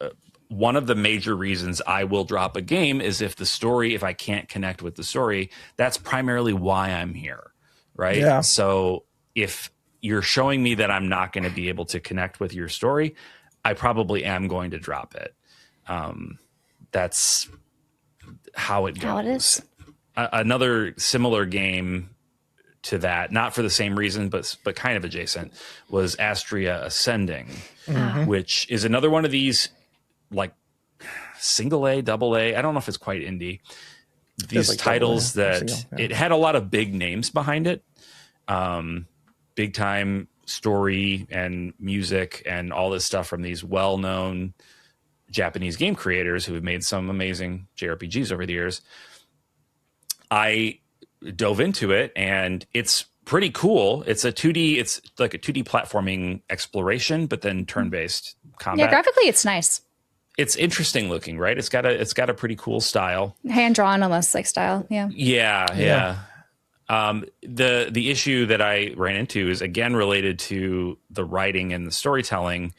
one of the major reasons I will drop a game, is if I can't connect with the story. That's primarily why I'm here. Right. Yeah. So if you're showing me that I'm not going to be able to connect with your story, I probably am going to drop it. That's how it goes. How it is. Another similar game to that, not for the same reason, but kind of adjacent, was Astria Ascending, which is another one of these like single A, double A. I don't know if it's quite indie. These like titles that yeah. it had a lot of big names behind it, big time story and music and all this stuff from these well-known Japanese game creators who have made some amazing JRPGs over the years. I dove into it and it's pretty cool. It's a 2D, it's like a 2D platforming exploration, but then turn-based combat. Yeah, graphically it's nice. It's interesting looking, right? It's got a pretty cool style. Hand drawn almost like style. Yeah. Yeah. The issue that I ran into is again related to the writing and the storytelling.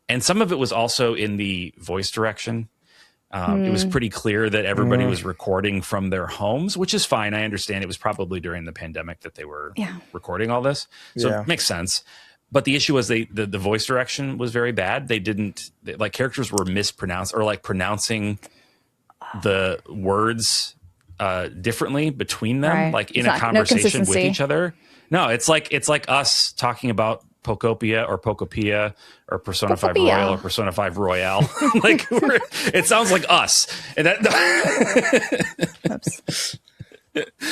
And some of it was also in the voice direction. It was pretty clear that everybody was recording from their homes, which is fine. I understand it was probably during the pandemic that they were recording all this. So it makes sense. But the issue was the voice direction was very bad. Like characters were mispronounced or like pronouncing the words differently between them, like in a conversation with each other. No, it's like us talking about Pocopia or Pocopia or Persona 5 Royal or Persona 5 Royale. Like it sounds like us. And that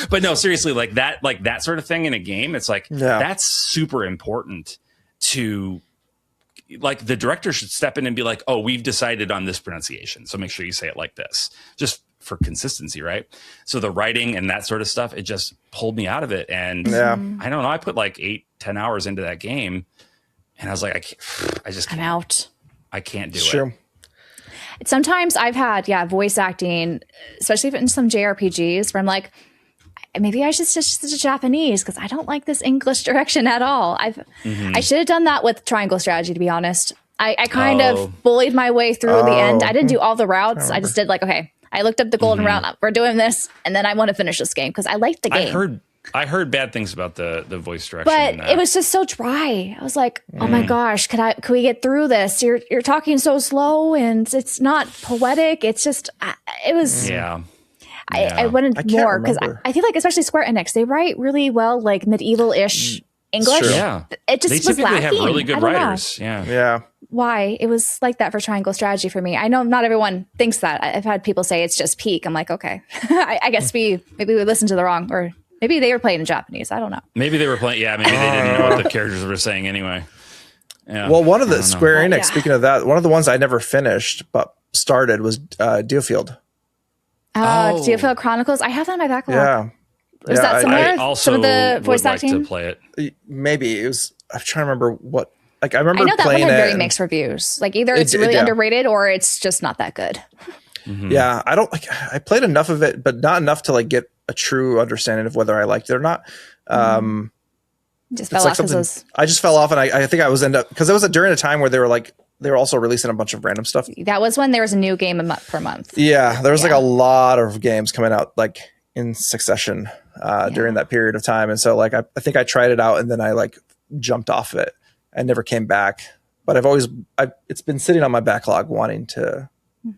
But no, seriously, like that sort of thing in a game, it's like that's super important to like the director should step in and be like, oh, we've decided on this pronunciation, so make sure you say it like this, just for consistency, right? So the writing and that sort of stuff, it just pulled me out of it. And I don't know, I put like 8-10 hours into that game and I was like, I'm out. I can't do it. Sometimes I've had voice acting, especially in some JRPGs, where I'm like, maybe I should switch to Japanese because I don't like this English direction at all. I should have done that with Triangle Strategy, to be honest. I kind of bullied my way through the end. I didn't do all the routes. I just did like, okay, I looked up the golden route. We're doing this, and then I want to finish this game because I liked the game. I heard bad things about the voice direction, but it was just so dry. I was like, oh my gosh, can we get through this? You're talking so slow, and it's not poetic. It's just it was I wanted more because I feel like especially Square Enix, they write really well, like medieval-ish English. Yeah, it just was lacking. They have really good writers. Yeah. Why it was like that for Triangle Strategy for me. I know not everyone thinks that. I've had people say it's just peak. I'm like, okay, I guess maybe we listened to the wrong, or maybe they were playing in Japanese. I don't know. Maybe they were playing. Yeah, maybe they didn't know what the characters were saying anyway. Yeah. Well, one of the Square Enix. Speaking of that, one of the ones I never finished but started was Deofield. Deofield Chronicles. I have that in my backlog. Yeah. Was that somewhere? I also some of the voice would acting? like to play it. Maybe it was. I'm trying to remember what. Like I remember I know that playing one had it. very mixed reviews. Like either it's really underrated or it's just not that good. Yeah, I don't like. I played enough of it, but not enough to like get a true understanding of whether I liked it or not. Just fell off. I just fell off, and I think I was because it was during a time where they were also releasing a bunch of random stuff. That was when there was a new game per month. Yeah, there was like a lot of games coming out like in succession during that period of time, and so like I think I tried it out, and then I like jumped off of it and never came back. But it's been sitting on my backlog, wanting to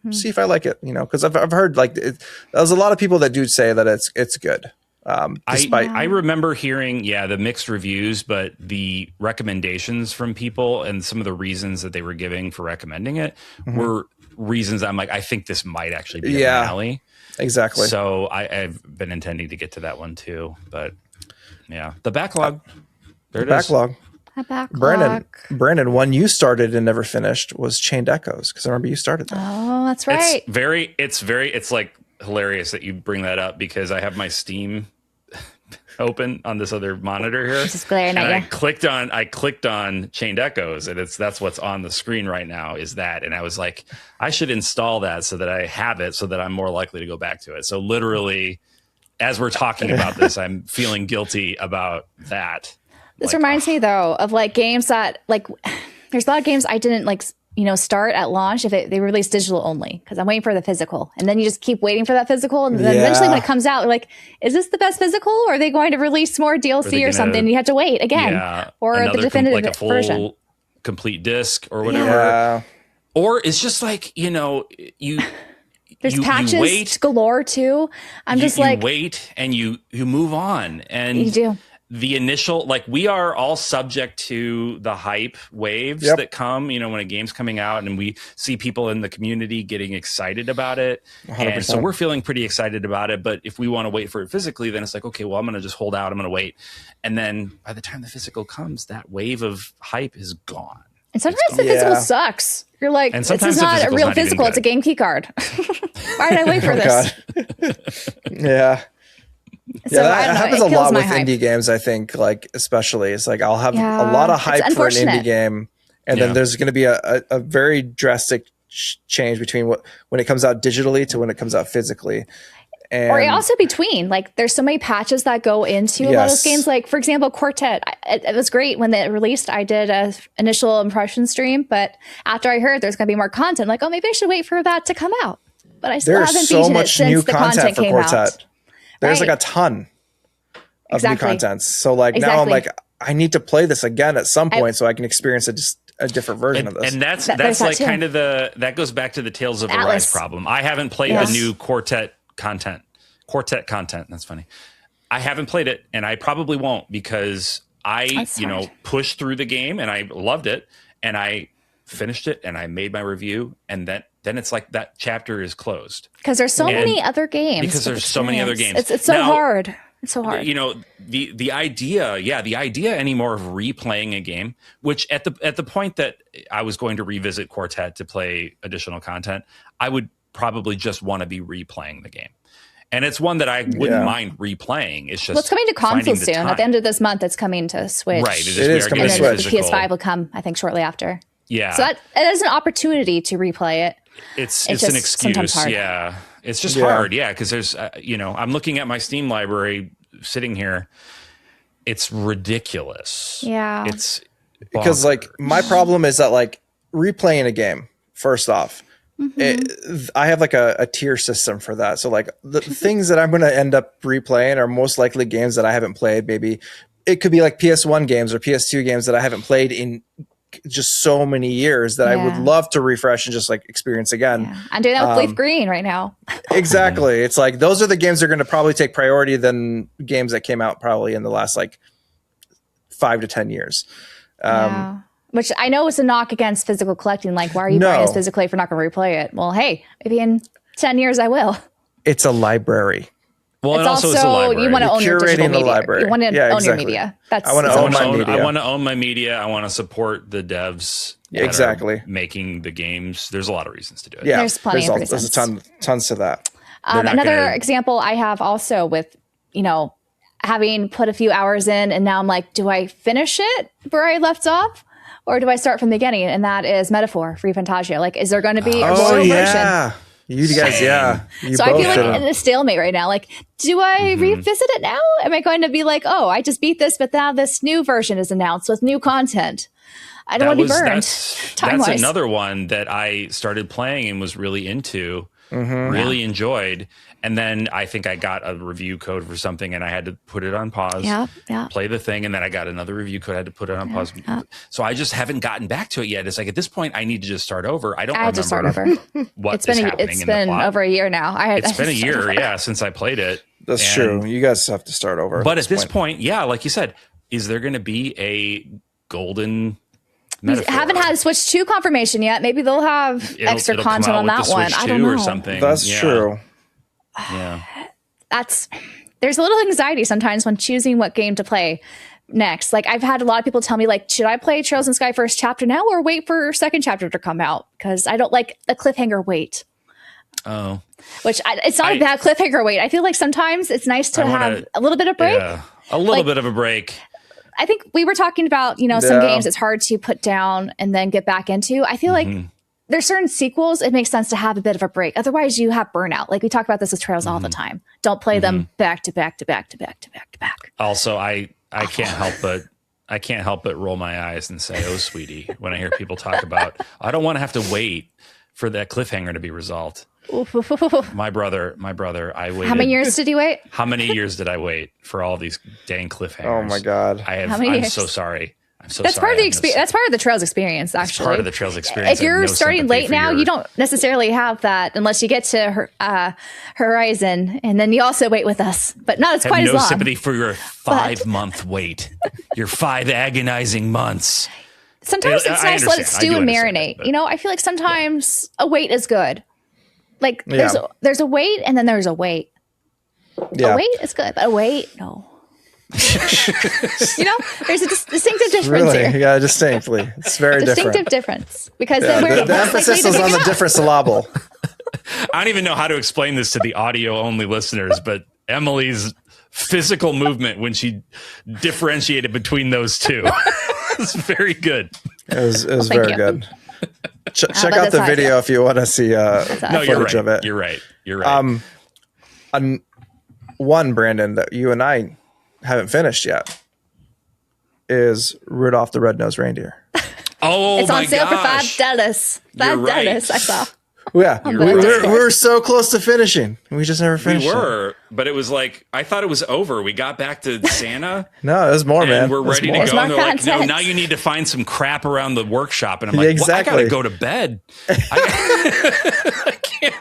see if I like it. You know, because I've heard like there's a lot of people that do say that it's good. I remember hearing the mixed reviews, but the recommendations from people and some of the reasons that they were giving for recommending it were reasons I'm like, I think this might actually be an alley. Exactly. So I've been intending to get to that one too, but the backlog. There it is. Brandon, one you started and never finished was Chained Echoes, because I remember you started that. Oh, that's right. It's like hilarious that you bring that up, because I have my Steam open on this other monitor here. Just glaring at you. I clicked on Chained Echoes, and that's what's on the screen right now is that. And I was like, I should install that so that I have it, so that I'm more likely to go back to it. So literally, as we're talking about this, I'm feeling guilty about that. This reminds me though of like games that like there's a lot of games I didn't like start at launch if they release digital only, because I'm waiting for the physical, and then you just keep waiting for that physical, and then eventually when it comes out, like, is this the best physical, or are they going to release more DLC or something? You have to wait again, or the definitive like a full version, complete disc or whatever. Yeah. Or it's just like, there's patches you wait, galore too. You wait and you move on, and you do. The initial, like, we are all subject to the hype waves that come, when a game's coming out, and we see people in the community getting excited about it. 100%. And so we're feeling pretty excited about it. But if we want to wait for it physically, then it's like, okay, well, I'm going to just hold out. I'm going to wait. And then by the time the physical comes, that wave of hype is gone. And sometimes the physical sucks. You're like, this is not a real physical. It's a game key card. Why did I wait for this? Yeah. So, that happens a lot with indie games, I think, like, especially. It's like I'll have a lot of hype for an indie game, and then there's going to be a very drastic change between when it comes out digitally to when it comes out physically. Or also between, like, there's so many patches that go into a lot of those games. Like, for example, Quartet. It was great when it released. I did a initial impression stream, but after I heard there's going to be more content, like, oh, maybe I should wait for that to come out. But I still haven't beaten it since the content came out. There's like a ton of new content. So like now I'm like, I need to play this again at some point so I can experience a different version of this. And that's like kind of that goes back to the Tales of Arise problem. I haven't played the new Quartet content. That's funny. I haven't played it, and I probably won't, because I, pushed through the game and I loved it, and I finished it and I made my review, and then it's like that chapter is closed. Because there's so many other games. Because there's so many other games. It's so hard. It's so hard. The idea anymore of replaying a game, which at the point that I was going to revisit Quartet to play additional content, I would probably just want to be replaying the game. And it's one that I wouldn't mind replaying. It's just it's coming to console soon. At the end of this month, it's coming to Switch. Right. It is coming to Switch. The PS5 will come, I think, shortly after. Yeah. So that is an opportunity to replay it. It's an excuse. Yeah. It's just hard. Yeah. Because there's, I'm looking at my Steam library sitting here. It's ridiculous. Yeah. It's because like my problem is that like replaying a game, first off, I have like a tier system for that. So like the things that I'm going to end up replaying are most likely games that I haven't played. Maybe it could be like PS1 games or PS2 games that I haven't played in just so many years that I would love to refresh and just like experience again. Yeah. I'm doing that with Leaf Green right now. Exactly. It's like those are the games that are going to probably take priority than games that came out probably in the last like 5 to 10 years. Which I know is a knock against physical collecting. Like, why are you buying this physically if you're not going to replay it? Well, hey, maybe in 10 years I will. It's a library. Well, it's also a library. You want to own your digital media. Library. You want to own your media. I want to own my media. I want to own my media. I want to support the devs. Exactly. Making the games. There's a lot of reasons to do it. Yeah, there's plenty of reasons. There's tons to that. Another example I have also with, having put a few hours in, and now I'm like, do I finish it where I left off? Or do I start from the beginning? And that is Metaphor, Free Fantasia. Like, is there going to be a royal version? You guys, so I feel like in a stalemate right now. Like, do I revisit it now? Am I going to be like, oh, I just beat this, but now this new version is announced with new content? I don't want to be burned. That's another one that I started playing and was really into, really enjoyed. And then I think I got a review code for something and I had to put it on pause, play the thing. And then I got another review code. I had to put it on pause. So I just haven't gotten back to it yet. It's like at this point, I need to just start over. I have to start over. It's been over a year now. It's been a year, since I played it. That's true. You guys have to start over. But at this point, like you said, is there going to be a golden Metaphor? We haven't had Switch 2 confirmation yet. Maybe they'll have extra content on that one. I don't know. Or something. That's true. Yeah. There's a little anxiety sometimes when choosing what game to play next. Like, I've had a lot of people tell me, like, should I play Trails in Sky first chapter now or wait for second chapter to come out? Because I don't like a cliffhanger wait. Oh. Which it's not a bad cliffhanger wait. I feel like sometimes it's nice to have a little bit of break. Yeah, a little bit of a break. I think we were talking about, some games it's hard to put down and then get back into. I feel like there's certain sequels, it makes sense to have a bit of a break. Otherwise, you have burnout. Like we talk about this with Trails all the time. Don't play them back to back to back to back to back to back. Also, I can't help but I can't help but roll my eyes and say, "Oh, sweetie," when I hear people talk about, I don't want to have to wait for that cliffhanger to be resolved. My brother, I waited. How many years did you wait? How many years did I wait for all these dang cliffhangers? Oh my God. I'm years? so sorry. I'm so That's sorry. part of the experience. That's part of the Trails experience, actually. It's part of the Trails experience. If you're starting late now, you don't necessarily have that unless you get to Horizon, and then you also wait with us, but not as quite as long. No sympathy for your 5-month wait, your 5 agonizing months. Sometimes it's nice to let it stew and marinate. But, you know, I feel like sometimes a wait is good. Like there's a wait, and then there's a wait. Yeah. A wait is good, but a wait, no. You know, there's a distinctive difference Really? here. Yeah, distinctly. It's very Distinctive different. difference because then we're The emphasis is on the different syllable. I don't even know how to explain this to the audio only listeners, but Emily's physical movement when she differentiated between those two is very good. It was thank very you. good. Check out the video if you want to see footage of it. You're right. One, Brandon, that you and I haven't finished yet is Rudolph the Red-Nosed Reindeer. Oh, it's my on sale gosh. for $5. $5, I saw. Yeah, we were so close to finishing. We just never finished. We were, but it was like, I thought it was over. We got back to Santa. No, there's more, man. And we're ready to go. There's And they're more like, no, content. now you need to find some crap around the workshop. And I'm like, exactly. well, I got to go to bed. I can't.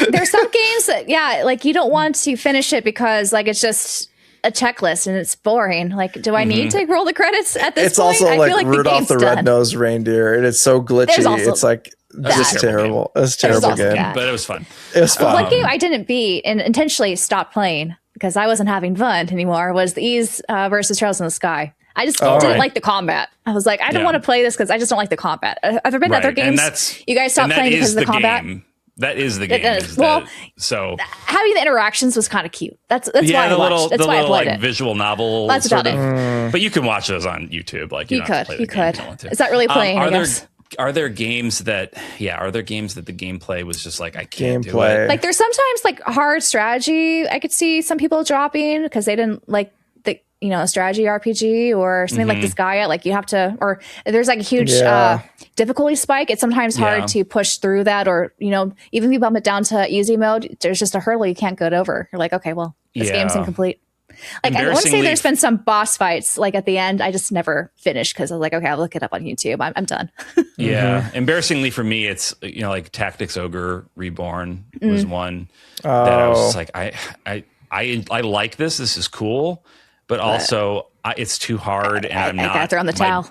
There's some games that, like you don't want to finish it because like it's just a checklist and it's boring. Like, do I need to roll the credits at this It's point? also I like feel like Rudolph the done. Red-Nosed Reindeer, and it's so glitchy. There's also It's like just terrible. It was a terrible also game. that. But it was fun. It was fun. One game I didn't beat and intentionally stopped playing because I wasn't having fun anymore was the Ease versus Trails in the Sky. I just didn't like the combat. I was like, I don't want to play this because I just don't like the combat. Have there been other games you guys stopped playing because of the combat? That is the game. So having the interactions was kind of cute. That's why I watched. That's why I played it. Visual novel. That's about it. But you can watch those on YouTube. Like you could. Is that really playing? I guess. Are there games that the gameplay was just like I can't do it? Like there's sometimes like hard strategy. I could see some people dropping because they didn't like the a strategy RPG or something like this Gaia. Like you have to, or there's like a huge difficulty spike. It's sometimes hard to push through that, or even if you bump it down to easy mode, there's just a hurdle you can't get over. You're like, okay, well, this game's incomplete. Like I want to say there's been some boss fights like at the end I just never finished because I was like, okay, I'll look it up on YouTube. I'm done. Yeah. Embarrassingly for me, it's like Tactics Ogre Reborn was one that I was just like, I like this. This is cool, but also it's too hard, and I'm not. I gotta throw on the towel.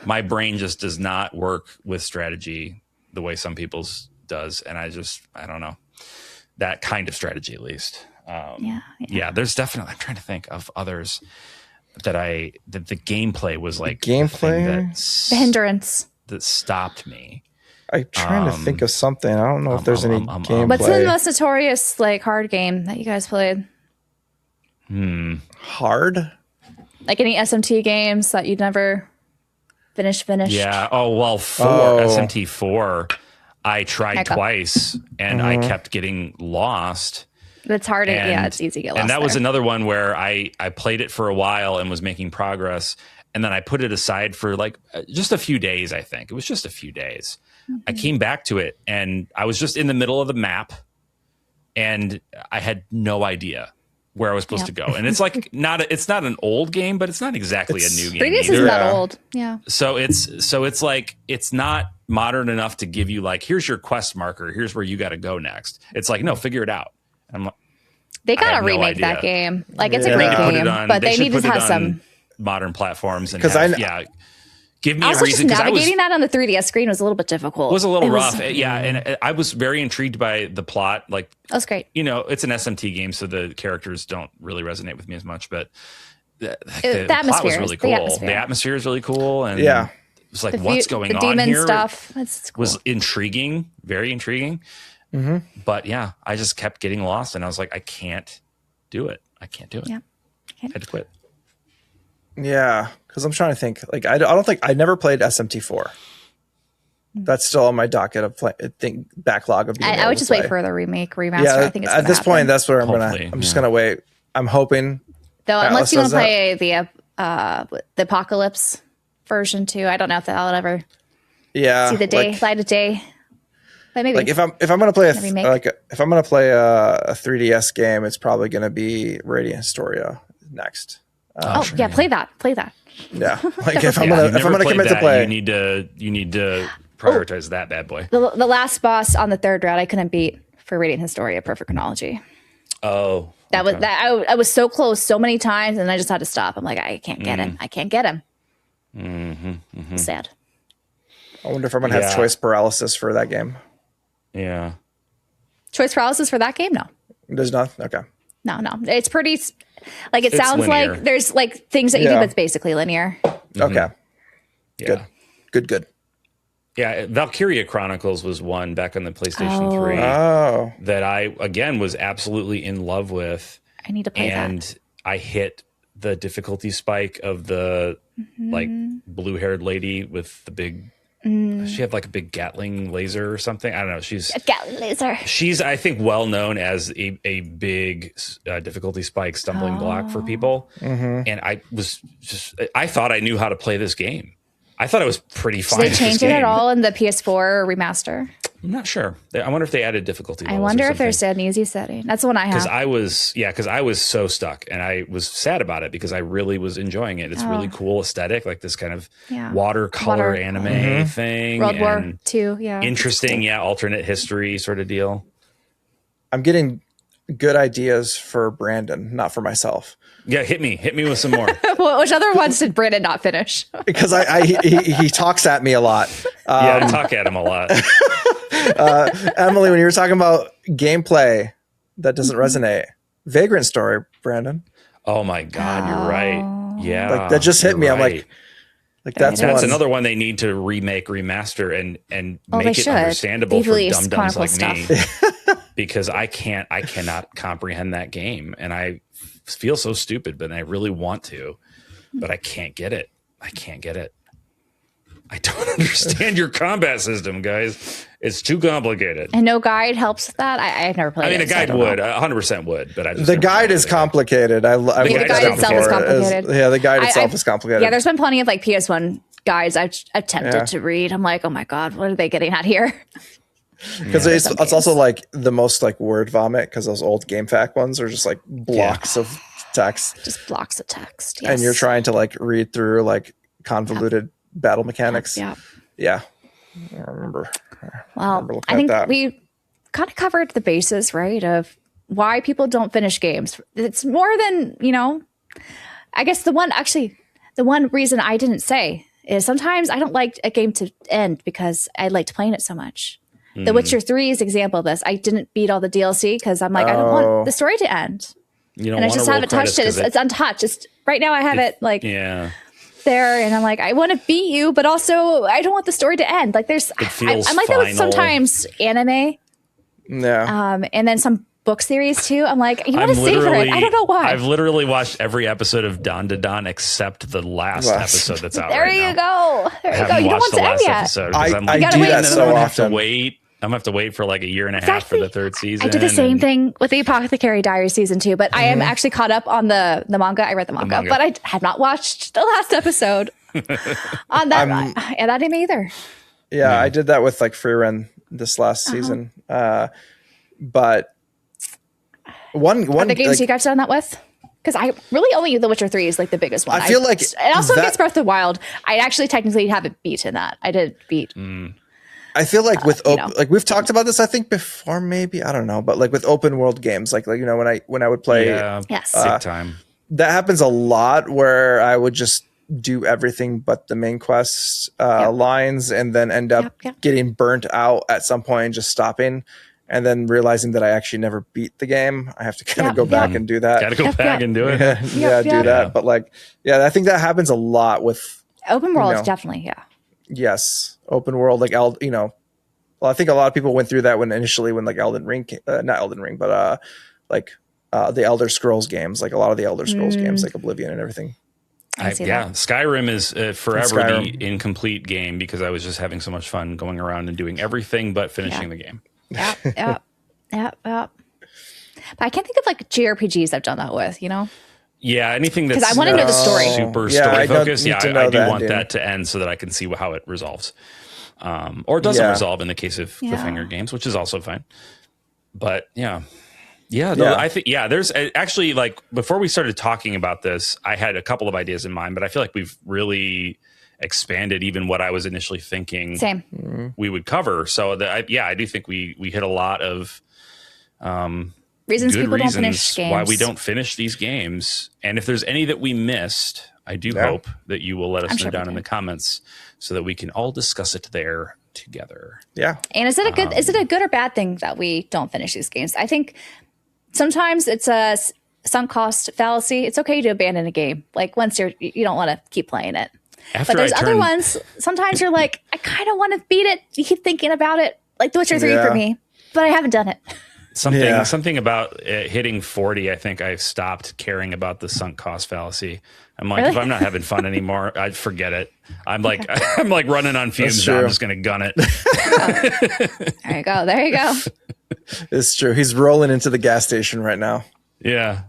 My brain just does not work with strategy the way some people's does, and I don't know that kind of strategy at least. There's definitely. I'm trying to think of others that the gameplay was like the hindrance that stopped me. I'm trying to think of something. I don't know if there's any gameplay. What's the most notorious like hard game that you guys played? Hard? Like any SMT games that you'd never finished? Yeah. Oh well, SMT 4. I tried twice and I kept getting lost. It's hard. It's easy to get lost. And that was another one where I played it for a while and was making progress. And then I put it aside for like just a few days, I think. It was just a few days. I came back to it and I was just in the middle of the map and I had no idea where I was supposed to go. And it's like it's not an old game, but it's not exactly a new game. Previous is not old. Yeah. So it's like it's not modern enough to give you like, here's your quest marker, here's where you got to go next. It's like, no, figure it out. I'm like, they gotta remake that game. Like it's a great game, but they need to have some modern platforms and give me also a reason. Just navigating that on the 3DS screen was a little bit difficult. It was a little rough. And I was very intrigued by the plot. Like that's great. It's an SMT game, so the characters don't really resonate with me as much. But the plot was really cool. The atmosphere is really cool, and it was like, what's going on demon here? Stuff that's cool. Was intriguing, very intriguing. But yeah, I just kept getting lost, and I was like, I can't do it. Yeah, I had to quit. Yeah, because I'm trying to think. Like, I don't think I never played SMT4. That's still on my docket of backlog of. I would just wait for the remaster. Yeah, I think it's at this point, that's where I'm Hopefully, I'm just gonna wait. I'm hoping. Though, unless you want to play the the Apocalypse version too. I don't know if that'll ever Yeah, see the light of day. But maybe like if I'm gonna play remake. if I'm gonna play a 3DS game, it's probably gonna be Radiant Historia next. Sure, yeah, play that. Yeah, like if I'm Yeah, you've gonna never played commit to that, play, you need to prioritize that bad boy. The last boss on the third route I couldn't beat for Radiant Historia Perfect Chronology. Oh, That was that I was so close so many times, and I just had to stop. I'm like, I can't get him. I can't get him. Sad. I wonder if I'm gonna have choice paralysis for that game. Yeah. Choice paralysis for that game? No. There's not. Okay. No. It's pretty. Like it sounds linear. like there's like things that you do, but it's basically linear. Okay. Yeah. Good. Yeah, Valkyria Chronicles was one back on the PlayStation 3 Oh. that I, again, was absolutely in love with. I need to play And that. I hit the difficulty spike of the like blue-haired lady with the big, she had like a big Gatling laser or something. I don't know. Gatling laser. She's, I think, well known as a big difficulty spike stumbling block for people. And I was I thought I knew how to play this game. I thought it was pretty fine. Did they change it at all in the PS4 remaster? I'm not sure. I wonder if they added difficulty levels. I wonder or if there's something. an easy setting. That's the one I have. Because I was so stuck, and I was sad about it because I really was enjoying it. It's really cool aesthetic, like this kind of watercolor anime thing. World War and II, yeah. interesting, alternate history sort of deal. I'm getting good ideas for Brandon, not for myself. Yeah, hit me with some more. Which other ones did Brandon not finish? Because he talks at me a lot. Yeah, I talk at him a lot. Emily, when you were talking about gameplay that doesn't resonate, Vagrant Story, Brandon. Oh my God, you're right. Yeah, Like that just hit me. you're I'm right. like that's That's one. another one they need to remake, remaster, and Well, make they it should. understandable They've for released dum-dums like Chronicle me. Because I cannot comprehend that game, and I feel so stupid, but I really want to, but I can't get it. I don't understand your combat system, guys. It's too complicated. And no guide helps with that. I've never played I mean, it. a guide so I don't would, know. 100% would, but I just The never guide played is it. complicated. The looked guide at it itself is before. complicated. Yeah, the guide itself is complicated. Yeah, there's been plenty of like PS1 guides I've attempted to read. I'm like, oh my God, what are they getting at here? Because it's also like the most like word vomit because those old GameFAQ ones are just like blocks of text. Just blocks of text. Yes. And you're trying to like read through like convoluted battle mechanics. Yeah. I remember. Well, looking I at think that. we kind of covered the basis, right, of why people don't finish games. It's more than, I guess the one reason I didn't say is sometimes I don't like a game to end because I liked playing it so much. The Witcher 3 is an example of this. I didn't beat all the DLC because I'm like, I don't want the story to end. You don't And I want just to roll haven't touched credits it. 'cause It's untouched. Right now I have it like yeah. there, and I'm like, I want to beat you, but also I don't want the story to end. Like there's, feels I'm like that with final. sometimes anime, Yeah. and then some book series too. I'm like, you want to savor it. I don't know why. I've literally watched every episode of Dawn to Dawn except the last episode that's out there right you now. go. There I you go. haven't You don't watched want the to end last yet. episode. 'Cause I'm I like, do that wait. so I'm gonna have to often. wait. I'm gonna have to wait for like a year and a half for the third season. I did the same and- thing with the Apothecary Diaries season 2, but I am actually caught up on the manga. I read the manga, but I have not watched the last episode on that and anime either. Yeah, I did that with like Freerun this last season. But one The games like, you guys done that with? Because I really only The Witcher 3 is like the biggest one. I feel like it also that- gets Breath of the Wild. I actually technically haven't beaten that. I did beat. I feel like with you know. like we've talked about this I think before, maybe I don't know, but like with open world games, like when I would play, Yeah, Yes. sick time. that happens a lot where I would just do everything but the main quest lines and then end up Yep. getting burnt out at some point and just stopping and then realizing that I actually never beat the game. I have to kind of go back and do that. Got to go back and do it. Do Yep. that. But like, yeah, I think that happens a lot with Open world, know. definitely, yeah. yes, open world. Like well, I think a lot of people went through that when like Elden Ring, not Elden Ring, but the Elder Scrolls games, like a lot of the Elder Scrolls games, like Oblivion and everything. I see that. Skyrim is forever Skyrim. the incomplete game because I was just having so much fun going around and doing everything but finishing the game. Yep. But I can't think of like JRPGs I've done that with, Yeah, anything that's 'Cause I wanna know the story. super Yeah, story I don't focused. need Yeah, to know I do that, want dude. that to end so that I can see how it resolves, or doesn't Yeah. resolve in the case of Yeah. cliffhanger games, which is also fine. But yeah, no, Yeah. I think there's actually, like, before we started talking about this, I had a couple of ideas in mind, but I feel like we've really expanded even what I was initially thinking Same. we would cover. So I do think we hit a lot of Reasons good people don't finish reasons games. why we don't finish these games. And if there's any that we missed, I do hope that you will let us I'm know sure we down in did. the comments so that we can all discuss it there together. Yeah. And is it a good is it a good or bad thing that we don't finish these games? I think sometimes it's a sunk cost fallacy. It's okay to abandon a game. Like once you don't want to keep playing it. After But there's I other turn- ones. Sometimes you're like, I kind of want to beat it. You keep thinking about it, like The Witcher 3 Yeah. for me, but I haven't done it. Something about hitting 40, I think I stopped caring about the sunk cost fallacy. I'm like, Really? if I'm not having fun anymore, I'd forget it. I'm like, I'm like running on fumes. That's Now. I'm true. just going to gun it. There you go. There you go. It's true. He's rolling into the gas station right now. Yeah.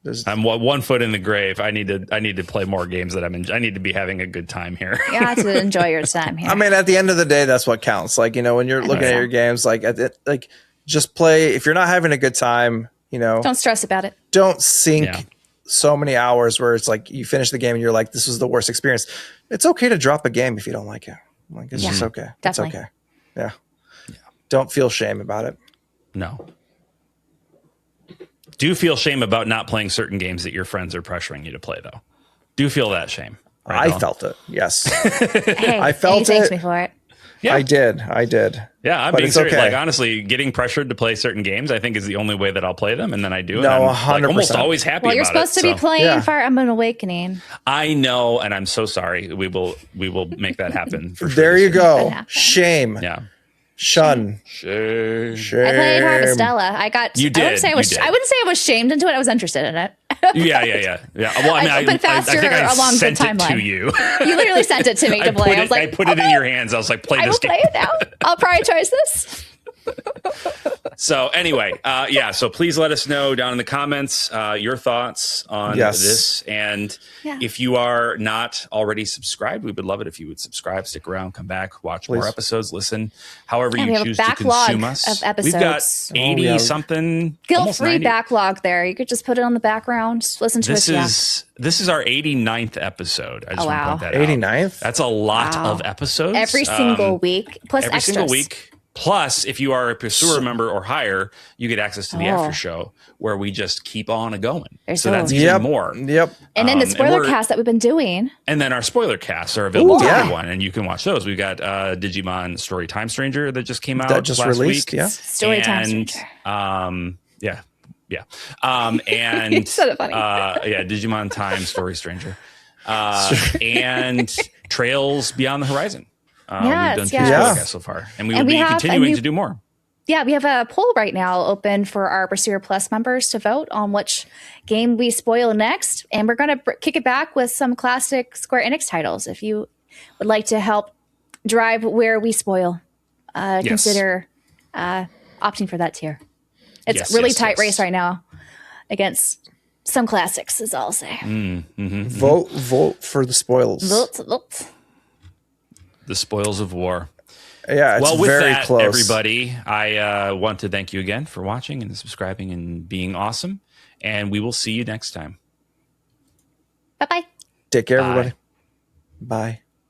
There's- I'm 1 foot in the grave. I need to play more games that I need to be having a good time here. You have to enjoy your time here. I mean, at the end of the day, that's what counts. Like, when you're looking at so. your games, like just play. If you're not having a good time, Don't stress about it. don't sink Yeah. so many hours where it's like you finish the game and you're like, this was the worst experience. It's okay to drop a game if you don't like it. Like, it's Yeah, just okay. definitely. It's okay. Yeah. Don't feel shame about it. No. Do feel shame about not playing certain games that your friends are pressuring you to play, though. Do feel that shame. Right, I Ellen? felt it. Yes. Hey, I felt he thanks it. me for it. Yeah. I did. Yeah, I'm But being it's serious. okay. Like, honestly, getting pressured to play certain games, I think, is the only way that I'll play them, and then I do. No, and I'm like, 100%. almost always happy. Well, you're about supposed it, to be so. playing Yeah. Fire Emblem Awakening. I know, and I'm so sorry. We will make that happen. For sure There this you year. go. That happened. Shame. Yeah. Shun. Shame. Shame. I played Harvestella. I got. You I wouldn't did, say I was. you did. I wouldn't say I was shamed into it. I was interested in it. Yeah. Well, I mean, I opened faster I think I along the sent it to timeline. you. You literally sent it to me to play. I was like, I put it in your hands. I was like, play I this will game. play it now. I'll prioritize this. So anyway, so please let us know down in the comments your thoughts on Yes. this. And Yeah. if you are not already subscribed, we would love it if you would subscribe, stick around, come back, watch more Please. episodes, listen, however And you we have a choose to backlog consume us. of episodes. We've got Oh, 80 yeah. something, almost Guilt-free 90. backlog there. You could just put it on the background. Just listen to This us. is our 89th episode. I just Oh, want to wow. point that out. 89th? That's a lot Wow. of episodes. Every single week, plus every extras. single week. Plus, if you are a Pursuer member or higher, you get access to the Oh. after show where we just keep on a going. There's So that's those. even Yep. more. Yep. And then the and spoiler we're- cast that we've been doing. And then our spoiler casts are available Ooh, to yeah. everyone, and you can watch those. We've got Digimon Story Time Stranger that just came out That just last released, week. yeah. Story Time And, Stranger. yeah. And You said it funny. Digimon Time Story Stranger. And Trails Beyond the Horizon. Yes, we've done 2 yes. spoiler Yeah. casts so far. And we And will we be have a continuing new- to do more. Yeah, we have a poll right now open for our Pursuer Plus members to vote on which game we spoil next. And we're going to kick it back with some classic Square Enix titles. If you would like to help drive where we spoil, consider opting for that tier. It's Yes, a really yes, tight yes. race right now against some classics, is all I'll say. Vote for the spoils. Vote. The spoils of war. Yeah, it's Well, with very that, close. everybody, I want to thank you again for watching and subscribing and being awesome. And we will see you next time. Bye-bye. Take care, Bye. everybody. Bye.